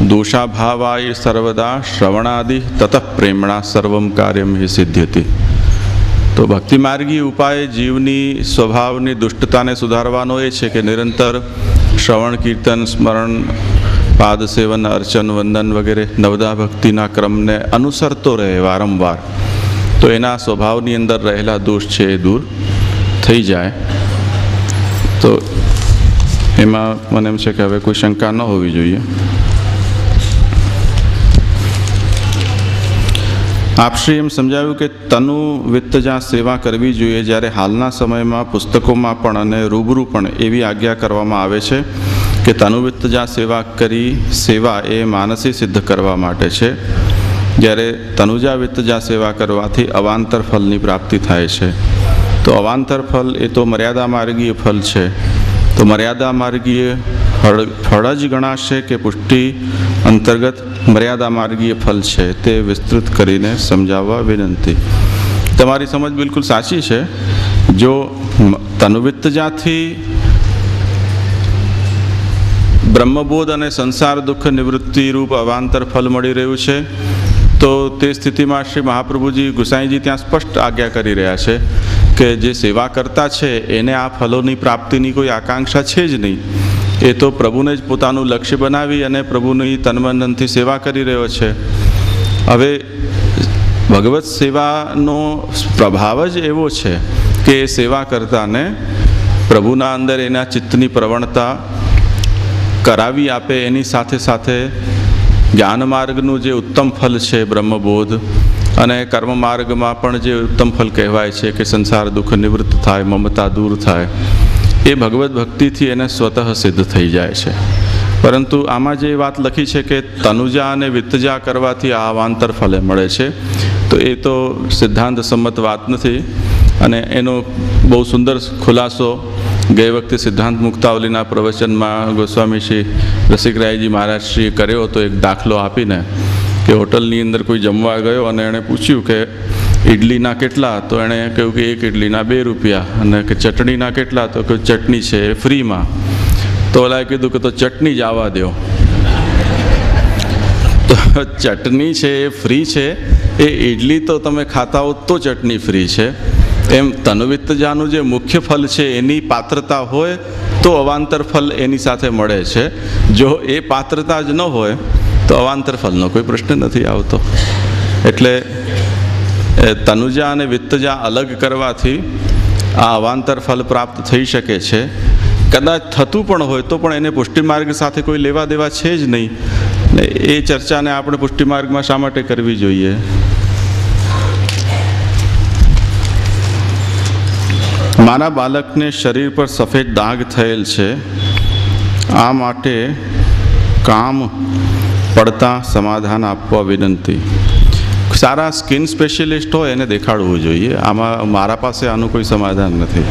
દોષાભાવાય સર્વદા શ્રવણાદિ તતઃ પ્રેમણા સર્વમ કાર્યમ હિ સિદ્ધ્યતિ. તો ભક્તિમાર્ગી ઉપાય જીવની સ્વભાવની દુષ્ટતાને સુધારવાનો એ છે કે નિરંતર શ્રવણ, કીર્તન, સ્મરણ, પાદ સેવન, અર્ચન, વંદન વગેરે નવદા ભક્તિના ક્રમને અનુસરતો રહે વારંવાર. તો એના સ્વભાવની અંદર રહેલા દોષ છે એ દૂર થઈ જાય. તો એમાં મને એમ છે કે હવે કોઈ શંકા ન હોવી જોઈએ. આપશ્રી એમ સમજાવ્યું કે તનુ વિત્તજા સેવા કરવી જોઈએ, જ્યારે હાલના સમયમાં પુસ્તકોમાં પણ અને રૂબરૂ પણ એવી આજ્ઞા કરવામાં આવે છે કે તનુવિત્તજા સેવા કરી સેવા એ માનસી સિદ્ધ કરવા માટે છે, જ્યારે તનુજા વિત્તજા સેવા કરવાથી અવાંતર ફલની પ્રાપ્તિ થાય છે. તો અવાંતર ફલ એ તો મર્યાદા માર્ગીય ફલ છે. તો મર્યાદા માર્ગીય ફળ જ ગણાશે કે પુષ્ટિ અંતર્ગત મર્યાદા માર્ગીય ફલ છે, તે વિસ્તૃત કરીને સમજાવવા વિનંતી. તમારી સમજ બિલકુલ સાચી છે. જો તનુવિત્તજાથી બ્રહ્મબોધ અને સંસાર દુઃખ નિવૃત્તિ રૂપ અવાંતર ફલ મળી રહ્યું છે, તો તે સ્થિતિમાં શ્રી મહાપ્રભુજી ગુસાઈજી ત્યાં સ્પષ્ટ આજ્ઞા કરી રહ્યા છે કે જે સેવા કરતા છે એને આ ફલોની પ્રાપ્તિની કોઈ આકાંક્ષા છે જ નહીં. એ તો પ્રભુને જ પોતાનું લક્ષ્ય બનાવી અને પ્રભુની તનમનથી સેવા કરી રહ્યો છે. હવે ભગવત સેવાનો પ્રભાવ જ એવો છે કે એ સેવા કરતાને પ્રભુના અંદર એના ચિત્તની પ્રવણતા કરાવી આપે. એની સાથે સાથે જ્ઞાન માર્ગનું જે ઉત્તમ ફલ છે બ્રહ્મબોધ, અને કર્મ માર્ગમાં પણ જે ઉત્તમ ફલ કહેવાય છે કે સંસાર દુઃખ નિવૃત્ત થાય, મમતા દૂર થાય, એ ભગવદ્ ભક્તિથી એને સ્વતઃ સિદ્ધ થઈ જાય છે. પરંતુ આમાં જે વાત લખી છે કે તનુજા અને વિત્તજા કરવાથી આ અવાંતર ફલે મળે છે, તો એ તો સિદ્ધાંત સંમત વાત નથી. અને એનો બહુ સુંદર ખુલાસો ગઈ વખતે સિદ્ધાંત મુક્તાવલીના પ્રવચનમાં ગોસ્વામી શ્રી રસિકરાયજી મહારાજશ્રીએ કર્યો હતો, એક દાખલો આપીને કે હોટલની અંદર કોઈ જમવા ગયો અને એણે પૂછ્યું કે ઇડલીના કેટલા, તો એણે કહ્યું કે એક ઇડલીના 2 રૂપિયા, અને કે ચટણીના કેટલા, તો કે ચટણી છે એ ફ્રીમાં. તો ઓલાએ કીધું કે તો ચટણી જ આવવા દો. તો ચટણી છે એ ફ્રી છે, એ ઇડલી તો તમે ખાતા હો તો ચટણી ફ્રી છે. એમ તનુવિત્તજાનું જે મુખ્ય ફલ છે એની પાત્રતા હોય તો અવાંતર ફલ એની સાથે મળે છે. જો એ પાત્રતા જ ન હોય તો અવાંતર ફલનો કોઈ પ્રશ્ન નથી આવતો. એટલે તનુજા અને વિત્તજા અલગ કરવાથી આ અવાંતર ફલ પ્રાપ્ત થઈ શકે છે. કદાચ થતું પણ હોય તો પણ એને પુષ્ટિમાર્ગ સાથે કોઈ લેવા દેવા છે જ નહીં. ને એ ચર્ચાને આપણે પુષ્ટિમાર્ગમાં શા માટે કરવી જોઈએ? મારા બાળકને શરીર પર સફેદ દાગ થયેલ છે, આ માટે કામ પડતા સમાધાન આપવા વિનંતી. સારા સ્કિન સ્પેશિયલિસ્ટ હોય એને દેખાડવું જોઈએ. આમાં મારા પાસે આનું કોઈ સમાધાન નથી.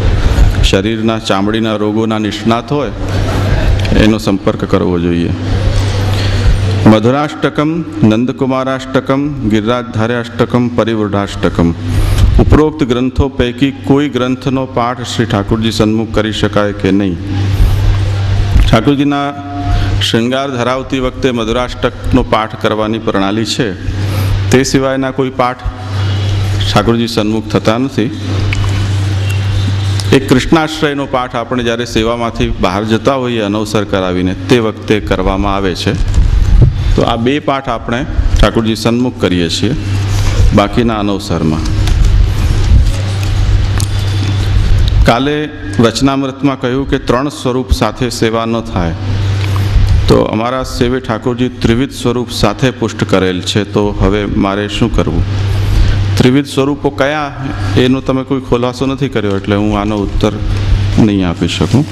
શરીરના ચામડીના રોગોના નિષ્ણાત હોય એનો સંપર્ક કરવો જોઈએ. મધુરાષ્ટકમ, નંદકુમારાષ્ટકમ, ગિરિરાજધાર્યાષ્ટકમ, પરિવૃઢાષ્ટકમ ઉપરોક્ત ગ્રંથો પૈકી કોઈ ગ્રંથનો પાઠ શ્રી ઠાકોરજી સન્મુખ કરી શકાય કે નહીં? ઠાકોરજીના શૃંગાર ધરાવતી વખતે મધુરાષ્ટકનો પાઠ કરવાની પ્રણાલી છે. તે સિવાયના કોઈ પાઠ ઠાકોરજી સન્મુખ થતા નથી. એક કૃષ્ણાશ્રયનો પાઠ આપણે જ્યારે સેવામાંથી બહાર જતા હોઈએ અનવસર કરાવીને તે વખતે કરવામાં આવે છે. તો આ બે પાઠ આપણે ઠાકોરજી સન્મુખ કરીએ છીએ, બાકીના અનવસરમાં. કાલે વચનામૃતમાં કહ્યું કે 3 સ્વરૂપ સાથે સેવા ન થાય. તો અમારા સેવે ઠાકોરજી ત્રિવિધ સ્વરૂપ સાથે પુષ્ટ કરેલ છે. તો હવે મારે શું કરવું? ત્રિવિધ સ્વરૂપો કયા એનો તમે કોઈ ખુલાસો નથી કર્યો, એટલે હું આનો ઉત્તર નહીં આપી શકું.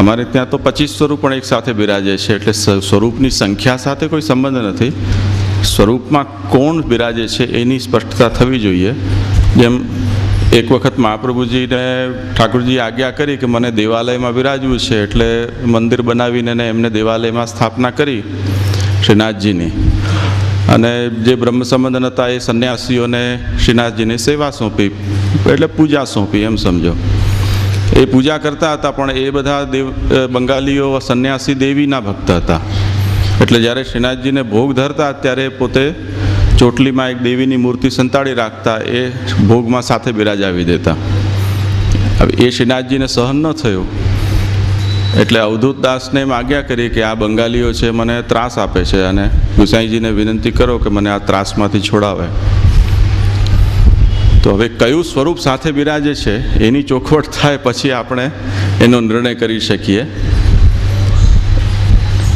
અમારે ત્યાં તો 25 સ્વરૂપ પણ એક સાથે બિરાજે છે, એટલે સ્વરૂપની સંખ્યા સાથે કોઈ સંબંધ નથી. સ્વરૂપમાં કોણ બિરાજે છે એની સ્પષ્ટતા થવી જોઈએ. જેમ એક વખત મહાપ્રભુજીને ઠાકોરજી આજ્ઞા કરી કે મને દેવાલયમાં બિરાજવું છે, એટલે મંદિર બનાવીને એમને દેવાલયમાં સ્થાપના કરી શ્રીનાથજીની. અને જે બ્રહ્મ સંબંધન હતા એ સંન્યાસીઓને શ્રીનાથજીની સેવા સોંપી, એટલે પૂજા સોંપી એમ સમજો. એ પૂજા કરતા હતા, પણ એ બધા બંગાળીઓ સંન્યાસી દેવીના ભક્ત હતા. એટલે જ્યારે શ્રીનાથજીને ભોગ ધરતા ત્યારે પોતે ચોટલીમાં એક દેવીની મૂર્તિ સંતાડી રાખતા, એ ભોગમાં સાથે બિરાજાવી દેતા. હવે એ શ્રીનાથજીને સહન ન થયું, એટલે અવધૂત દાસને એમ આજ્ઞા કરી કે આ બંગાળીઓ છે મને ત્રાસ આપે છે, અને ગુસાઈજીને વિનંતી કરો કે મને આ ત્રાસમાંથી છોડાવે. તો હવે કયું સ્વરૂપ સાથે બિરાજે છે એની ચોખવટ થાય પછી આપણે એનો નિર્ણય કરી શકીએ.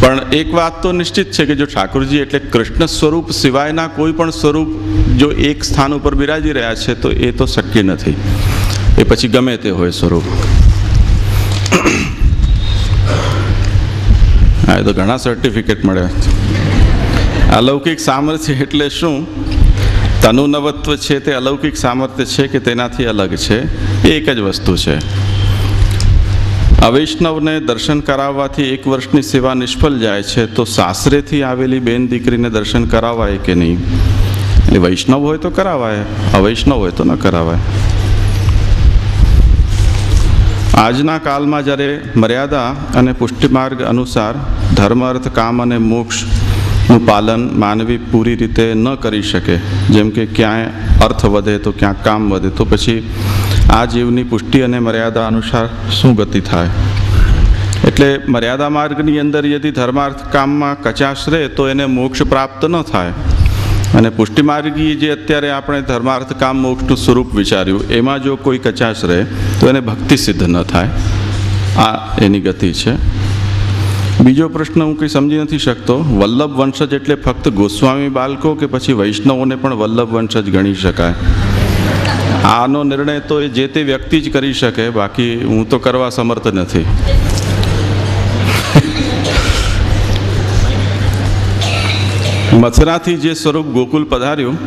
પણ એક વાત તો નિશ્ચિત છે કે જો ઠાકોરજી એટલે કૃષ્ણ સ્વરૂપ સિવાયના કોઈ પણ સ્વરૂપ જો એક સ્થાન ઉપર બિરાજી રહ્યા છે તો એ તો શક્ય નથી. એ પછી ગમે તે હોય સ્વરૂપ. હા, એ તો ઘણા સર્ટિફિકેટ મળ્યા. અલૌકિક સામર્થ્ય એટલે શું? તનુનવત્વ છે તે અલૌકિક સામર્થ્ય છે કે તેનાથી અલગ છે? એ એક જ વસ્તુ છે. અવૈષ્ણવને દર્શન કરાવવાથી 1 વર્ષની સેવા નિષ્ફળ જાય છે, તો સાસરેથી આવેલી બેન દીકરીને દર્શન કરાવાય કે નહીં? એટલે વૈષ્ણવ હોય તો કરાવાય, અવૈષ્ણવ હોય તો ન કરાવાય. આજના કાળમાં જ્યારે મર્યાદા અને પુષ્ટિમાર્ગ અનુસાર ધર્મ, અર્થ, કામ અને મોક્ષનું પાલન માનવી પૂરી રીતે ન કરી શકે, જેમ કે ક્યાંય અર્થ વધે તો ક્યાંક કામ વધે, તો પછી આ જીવની પુષ્ટિ અને મર્યાદા અનુસાર શું ગતિ થાય? એટલે મર્યાદા માર્ગની અંદર યદિ ધર્માર્થ કામમાં કચાશ રહે તો એને મોક્ષ પ્રાપ્ત ન થાય. અને પુષ્ટિમાર્ગી જે અત્યારે આપણે ધર્માર્થ કામ મોક્ષનું સ્વરૂપ વિચાર્યું એમાં જો કોઈ કચાશ રહે તો એને ભક્તિ સિદ્ધ ન થાય. આ એની ગતિ છે. બીજો પ્રશ્ન હું કંઈ સમજી નથી શકતો. વલ્લભ વંશજ એટલે ફક્ત ગોસ્વામી બાળકો કે પછી વૈષ્ણવોને પણ વલ્લભ વંશજ ગણી શકાય? આનો નિર્ણય તો એ જે તે વ્યક્તિ જ કરી શકે, બાકી હું તો કરવા સમર્થ નથી. મથુરાથી જે સ્વરૂપ ગોકુલ પધાર્યું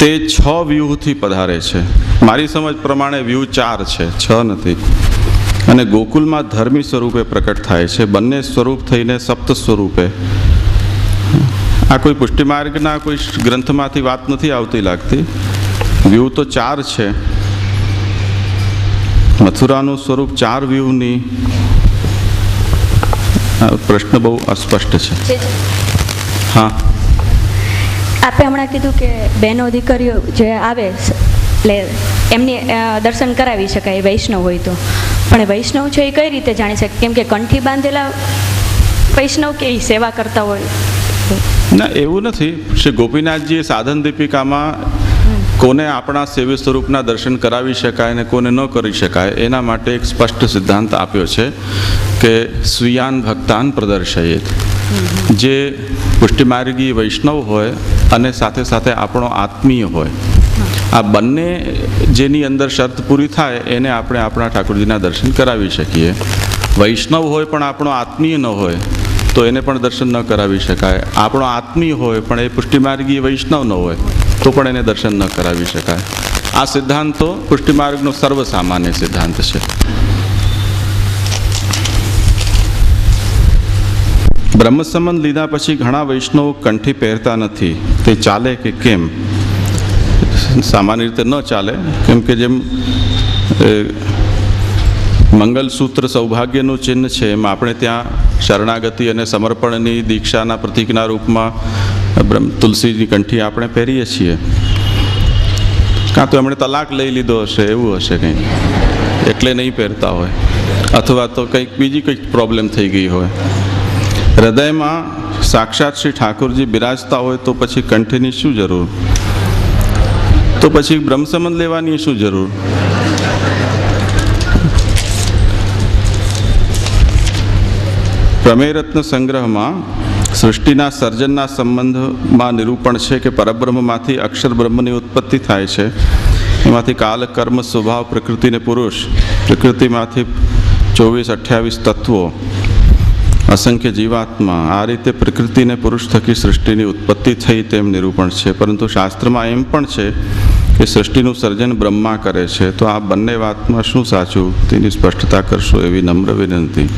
તે 6 વ્યૂહથી પધારે છે. મારી સમજ પ્રમાણે વ્યૂહ 4 છે, 6 નથી. અને ગોકુલમાં ધર્મી સ્વરૂપે પ્રકટ થાય છે. બંને સ્વરૂપ થઈને સપ્ત સ્વરૂપે. આ કોઈ પુષ્ટિમાર્ગના કોઈ ગ્રંથમાંથી વાત નથી આવતી લાગતી. વ્યૂહ તો 4 છે. મથુરાનું સ્વરૂપ 4 વ્યૂહની. પ્રશ્ન બહુ અસ્પષ્ટ છે. હા, આપે હમણાં કીધું કે બહેનો દીકરીઓ જે આવે એટલે એમની દર્શન કરાવી શકાય વૈષ્ણવ હોય તો, પણ વૈષ્ણવ છે એ કઈ રીતે જાણી શકે? કેમ કે કંઠી બાંધેલા વૈષ્ણવ કે એ સેવા કરતા હોય? ના, એવું નથી. શ્રી ગોપીનાથજીએ સાધન દીપિકામાં કોને આપણા સેવ્ય સ્વરૂપના દર્શન કરાવી શકાય અને કોને ન કરી શકાય એના માટે એક સ્પષ્ટ સિદ્ધાંત આપ્યો છે કે સ્વીયાન ભક્તાન પ્રદર્શયેત. જે પુષ્ટિમાર્ગી વૈષ્ણવ હોય અને સાથે સાથે આપણો આત્મીય હોય, આ બંને જેની અંદર શરત પૂરી થાય એને આપણે આપણા ઠાકોરજીના દર્શન કરાવી શકીએ. વૈષ્ણવ હોય પણ આપણો આત્મીય ન હોય તો એને પણ દર્શન ન કરાવી શકાય. આપણો આત્મીય હોય પણ એ પુષ્ટિમાર્ગી વૈષ્ણવ ન હોય તો પણ એને દર્શન ન કરાવી શકાય. આ સિદ્ધાંત તો પુષ્ટિમાર્ગનો સર્વસામાન્ય સિદ્ધાંત છે. બ્રહ્મ સંબંધ લીધા પછી ઘણા વૈષ્ણવ કંઠી પહેરતા નથી. તે ચાલે કે કેમ? સામાન્ય રીતે ન ચાલે, કેમ કે જેમ મંગલસૂત્ર સૌભાગ્યનું ચિહ્ન છે એમ આપણે ત્યાં શરણાગતિ અને સમર્પણની દીક્ષાના પ્રતીકના રૂપમાં તુલસીની કંઠી આપણે પહેરીએ છીએ. કાં તો એમણે તલાક લઈ લીધો હશે, એવું હશે કંઈ, એટલે નહીં પહેરતા હોય, અથવા તો કંઈક બીજી કંઈક પ્રોબ્લેમ થઈ ગઈ હોય. હૃદયમાં સાક્ષાત શ્રી ઠાકોરજી બિરાજતા હોય તો પછી કંઠીની શું જરૂર? તો પછી બ્રહ્મ સંબંધ લેવાની શું જરૂર? પ્રમેય રત્ન સંગ્રહમાં સૃષ્ટિના સર્જનના સંબંધમાં નિરૂપણ છે કે પરબ્રહ્મમાંથી અક્ષર બ્રહ્મની ઉત્પત્તિ થાય છે. એમાંથી કાલ, કર્મ, સ્વભાવ, પ્રકૃતિ ને પુરુષ, પ્રકૃતિમાંથી 24-28 તત્વો, અસંખ્ય જીવાત્મા, આ રીતે પ્રકૃતિ ને પુરુષ થકી સૃષ્ટિની ઉત્પત્તિ થઈ તેમ નિરૂપણ છે. પરંતુ શાસ્ત્રમાં એમ પણ છે કે સૃષ્ટિનું સર્જન બ્રહ્મા કરે છે. તો આ બંને વાતમાં શું સાચું તેની સ્પષ્ટતા કરશો એવી નમ્ર વિનંતી.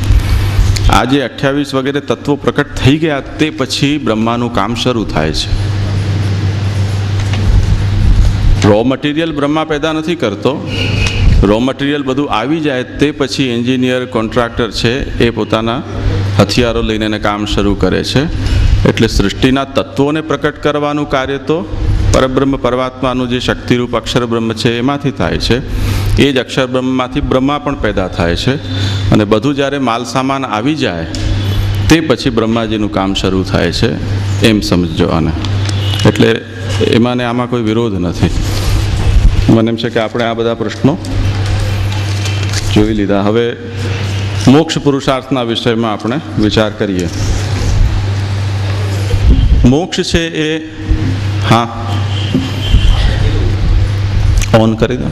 આ જે 28 વગેરે તત્વો પ્રકટ થઈ ગયા તે પછી બ્રહ્માનું કામ શરૂ થાય છે. રો મટીરિયલ બ્રહ્મા પેદા નથી કરતો. રો મટીરિયલ બધું આવી જાય તે પછી એન્જિનિયર, કોન્ટ્રાક્ટર છે એ પોતાના હથિયારો લઈને એને કામ શરૂ કરે છે. એટલે સૃષ્ટિના તત્વોને પ્રકટ કરવાનું કાર્ય તો પરબ્રહ્મ પરમાત્માનું જે શક્તિરૂપ અક્ષર બ્રહ્મ છે એમાંથી થાય છે. એ જ અક્ષર બ્રહ્મમાંથી બ્રહ્મા પણ પેદા થાય છે. અને બધું જ્યારે માલ સામાન આવી જાય તે પછી બ્રહ્માજીનું કામ શરૂ થાય છે એમ સમજો આને. એટલે એમાં ને આમાં કોઈ વિરોધ નથી. મને એમ છે કે આપણે આ બધા પ્રશ્નો જોઈ લીધા. હવે મોક્ષ પુરુષાર્થના વિષયમાં આપણે વિચાર કરીએ. મોક્ષ છે એ, હા ઓન કરી દો.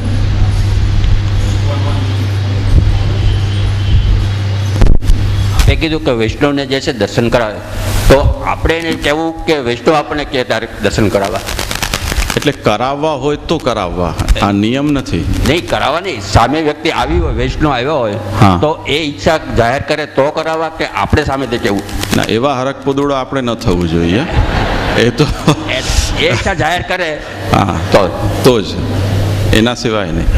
એ કીધું કે વૈષ્ણવને જે છે દર્શન કરાવે, તો આપણે એને કહેવું કે વૈષ્ણવ આપણને કે તારે દર્શન કરાવવા? એટલે કરાવવા હોય તો કરાવવા, આ નિયમ નથી. નહીં કરાવવા નહીં, સામે વ્યક્તિ આવી હોય, વૈષ્ણવ આવ્યો હોય તો એ ઈચ્છા જાહેર કરે તો કરાવવા, કે આપણે સામે તે કહેવું? ના, એવા હરક પોદુડો આપણે ન થવું જોઈએ. એ તો એ ઈચ્છા જાહેર કરે હા તો જ, એના સિવાય નહીં.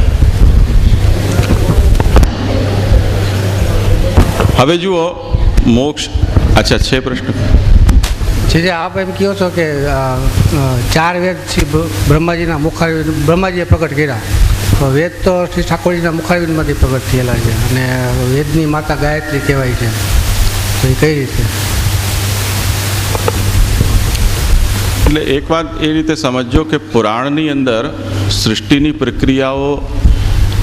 હવે જુઓ મોક્ષ, અચ્છા છે પ્રશ્ન જે આપ એમ કહો છો કે 4 વેદ શ્રી બ્રહ્માજીના મુખારવિંદ, બ્રહ્માજીએ પ્રગટ કર્યા, તો વેદ તો શ્રી ઠાકોરજીના મુખારવિંદમાંથી પ્રગટ થયેલા છે અને વેદની માતા ગાયત્રી કહેવાય છે, તો એ કઈ રીતે? એટલે એક વાત એ રીતે સમજો કે પુરાણની અંદર સૃષ્ટિની પ્રક્રિયાઓ,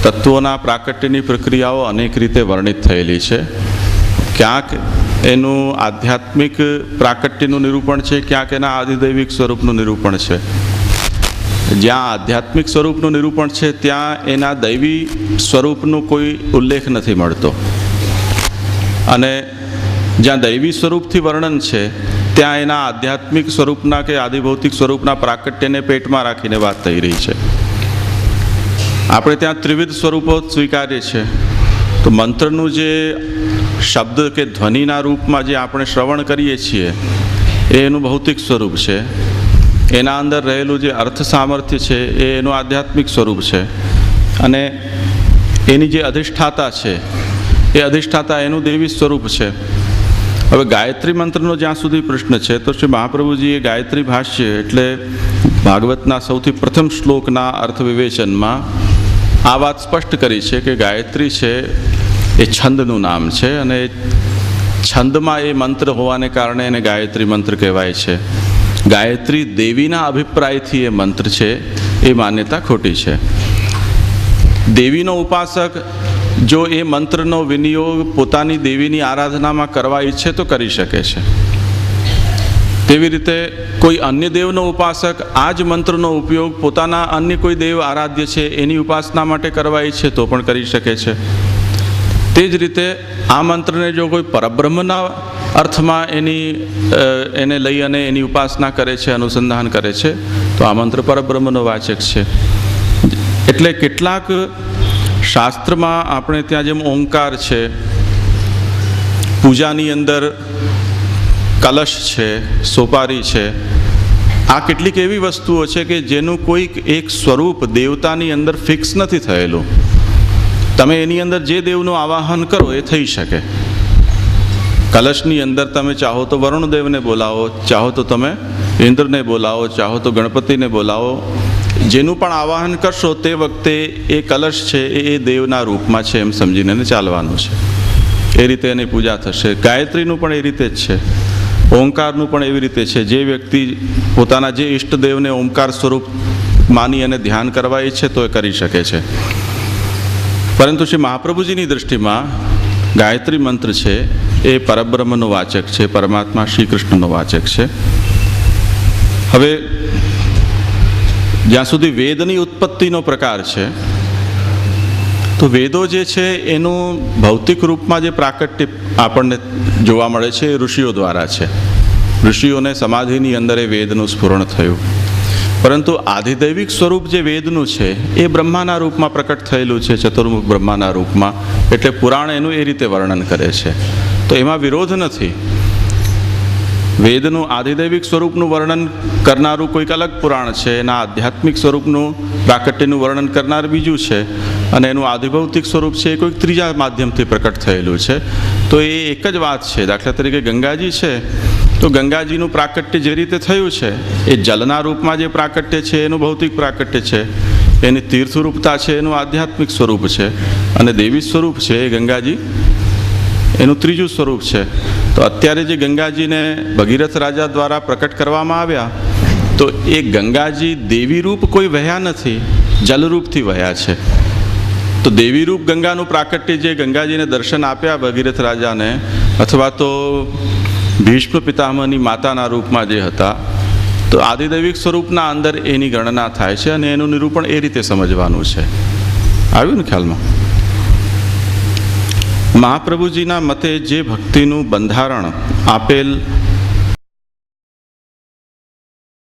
તત્વોના પ્રાકટ્યની પ્રક્રિયાઓ અનેક રીતે વર્ણિત થયેલી છે. ક્યાંક એનું આધ્યાત્મિક પ્રાકટ્યનું નિરૂપણ છે, ક્યાંક એના આદિદૈવિક સ્વરૂપનું નિરૂપણ છે. જ્યાં આધ્યાત્મિક સ્વરૂપનું નિરૂપણ છે ત્યાં એના દૈવી સ્વરૂપનું કોઈ ઉલ્લેખ નથી મળતો, અને જ્યાં દૈવી સ્વરૂપથી વર્ણન છે ત્યાં એના આધ્યાત્મિક સ્વરૂપના કે આદિભૌતિક સ્વરૂપના પ્રાકટ્યને પેટમાં રાખીને વાત થઈ રહી છે. આપણે ત્યાં ત્રિવિધ સ્વરૂપો સ્વીકારીએ છીએ. તો મંત્રનું જે શબ્દ કે ધ્વનિના રૂપમાં જે આપણે શ્રવણ કરીએ છીએ એ એનું ભૌતિક સ્વરૂપ છે. એના અંદર રહેલું જે અર્થ સામર્થ્ય છે એ એનું આધ્યાત્મિક સ્વરૂપ છે, અને એની જે અધિષ્ઠાતા છે એ અધિષ્ઠાતા એનું દેવી સ્વરૂપ છે. હવે ગાયત્રી મંત્રનો જ્યાં સુધી પ્રશ્ન છે તો શ્રી મહાપ્રભુજીએ ગાયત્રી ભાષ્ય એટલે ભાગવતના સૌથી પ્રથમ શ્લોકના અર્થ વિવેચનમાં આ વાત સ્પષ્ટ કરી છે કે ગાયત્રી છે એ છંદનું નામ છે, અને છંદમાં એ મંત્ર હોવાને કારણે એને ગાયત્રી મંત્ર કહેવાય છે. ગાયત્રી દેવીના અભિપ્રાયથી એ મંત્ર છે એ માન્યતા ખોટી છે. દેવીનો ઉપાસક જો એ મંત્રનો વિનિયોગ પોતાની દેવીની આરાધનામાં કરવા ઈચ્છે તો કરી શકે છે, તેવી રીતે કોઈ અન્ય દેવનો ઉપાસક આ જ મંત્રનો ઉપયોગ પોતાના અન્ય કોઈ દેવ આરાધ્ય છે એની ઉપાસના માટે કરવા ઈચ્છે તો પણ કરી શકે છે. તે જ રીતે આ મંત્રને જો કોઈ પરબ્રહ્મના અર્થમાં એને લઈ અને એની ઉપાસના કરે છે, અનુસંધાન કરે છે, તો આ મંત્ર પરબ્રહ્મનો વાચક છે. એટલે કેટલાક શાસ્ત્રમાં આપણે ત્યાં જેમ ઓંકાર છે, પૂજાની અંદર કલશ છે, સોપારી છે, આ કેટલીક એવી વસ્તુઓ છે કે જેનું કોઈક એક સ્વરૂપ દેવતાની અંદર ફિક્સ નથી થયેલું. તમે એની અંદર જે દેવનું આવાહન કરો એ થઈ શકે. કલશની અંદર તમે ચાહો તો વરુણદેવને બોલાવો, ચાહો તો તમે ઇન્દ્રને બોલાવો, ચાહો તો ગણપતિને બોલાવો. જેનું પણ આવાહન કરશો તે વખતે એ કલશ છે એ દેવના રૂપમાં છે એમ સમજીને ચાલવાનું છે. એ રીતે એની પૂજા થશે. ગાયત્રીનું પણ એ રીતે જ છે, ઓંકારનું પણ એવી રીતે છે. જે વ્યક્તિ પોતાના જે ઈષ્ટદેવને ઓંકાર સ્વરૂપ માની અને ધ્યાન કરવા ઈચ્છે તો એ કરી શકે છે. પરંતુ શ્રી મહાપ્રભુજીની દૃષ્ટિમાં ગાયત્રી મંત્ર છે એ પરબ્રહ્મનો વાચક છે, પરમાત્મા શ્રી કૃષ્ણનો વાચક છે. હવે જ્યાં સુધી વેદની ઉત્પત્તિનો પ્રકાર છે, તો વેદો જે છે એનું ભૌતિક રૂપમાં જે પ્રાકટ્ય આપણને જોવા મળે છે એ ઋષિઓ દ્વારા છે. ઋષિઓને સમાધિની અંદર એ વેદનું સ્ફુરણ થયું. પરંતુ આધિદૈવિક સ્વરૂપ જે વેદનું છે એ બ્રહ્માના રૂપમાં પ્રકટ થયેલું છે, ચતુર્મુખ બ્રહ્માના રૂપમાં. એટલે પુરાણ એનું એ રીતે વર્ણન કરે છે. તો એમાં વિરોધ નથી. વેદનું આધિદૈવિક સ્વરૂપનું વર્ણન કરનારું કોઈક અલગ પુરાણ છે, એના આધ્યાત્મિક સ્વરૂપનું પ્રાકટ્યનું વર્ણન કરનાર બીજું છે, અને એનું આધિભૌતિક સ્વરૂપ છે એ કોઈક ત્રીજા માધ્યમથી પ્રકટ થયેલું છે. તો એ એક જ વાત છે. દાખલા તરીકે ગંગાજી છે, તો ગંગાજીનું પ્રાકટ્ય જે રીતે થયું છે એ જલના રૂપમાં જે પ્રાકટ્ય છે એનું ભૌતિક પ્રાકટ્ય છે, એની તીર્થરૂપતા છે એનું આધ્યાત્મિક સ્વરૂપ છે, અને દેવી સ્વરૂપ છે એ ગંગાજી એનું ત્રીજું સ્વરૂપ છે. તો અત્યારે જે ગંગાજીને ભગીરથ રાજા દ્વારા પ્રકટ કરવામાં આવ્યા, તો એ ગંગાજી દેવી રૂપ કોઈ વહ્યા નથી, જલરૂપથી વહ્યા છે. તો દેવી રૂપ ગંગાનું પ્રાકટ્ય જે ગંગાજીને દર્શન આપ્યા ભગીરથ રાજાને, અથવા તો ભીષ્મ પિતામહની માતાના રૂપમાં જે હતા, તો આદિદૈવિક સ્વરૂપના અંદર એની ગણના થાય છે, અને એનું નિરૂપણ એ રીતે સમજવાનું છે. આવ્યું ને ખ્યાલમાં? મહાપ્રભુજીના મતે જે ભક્તિનું બંધારણ આપેલ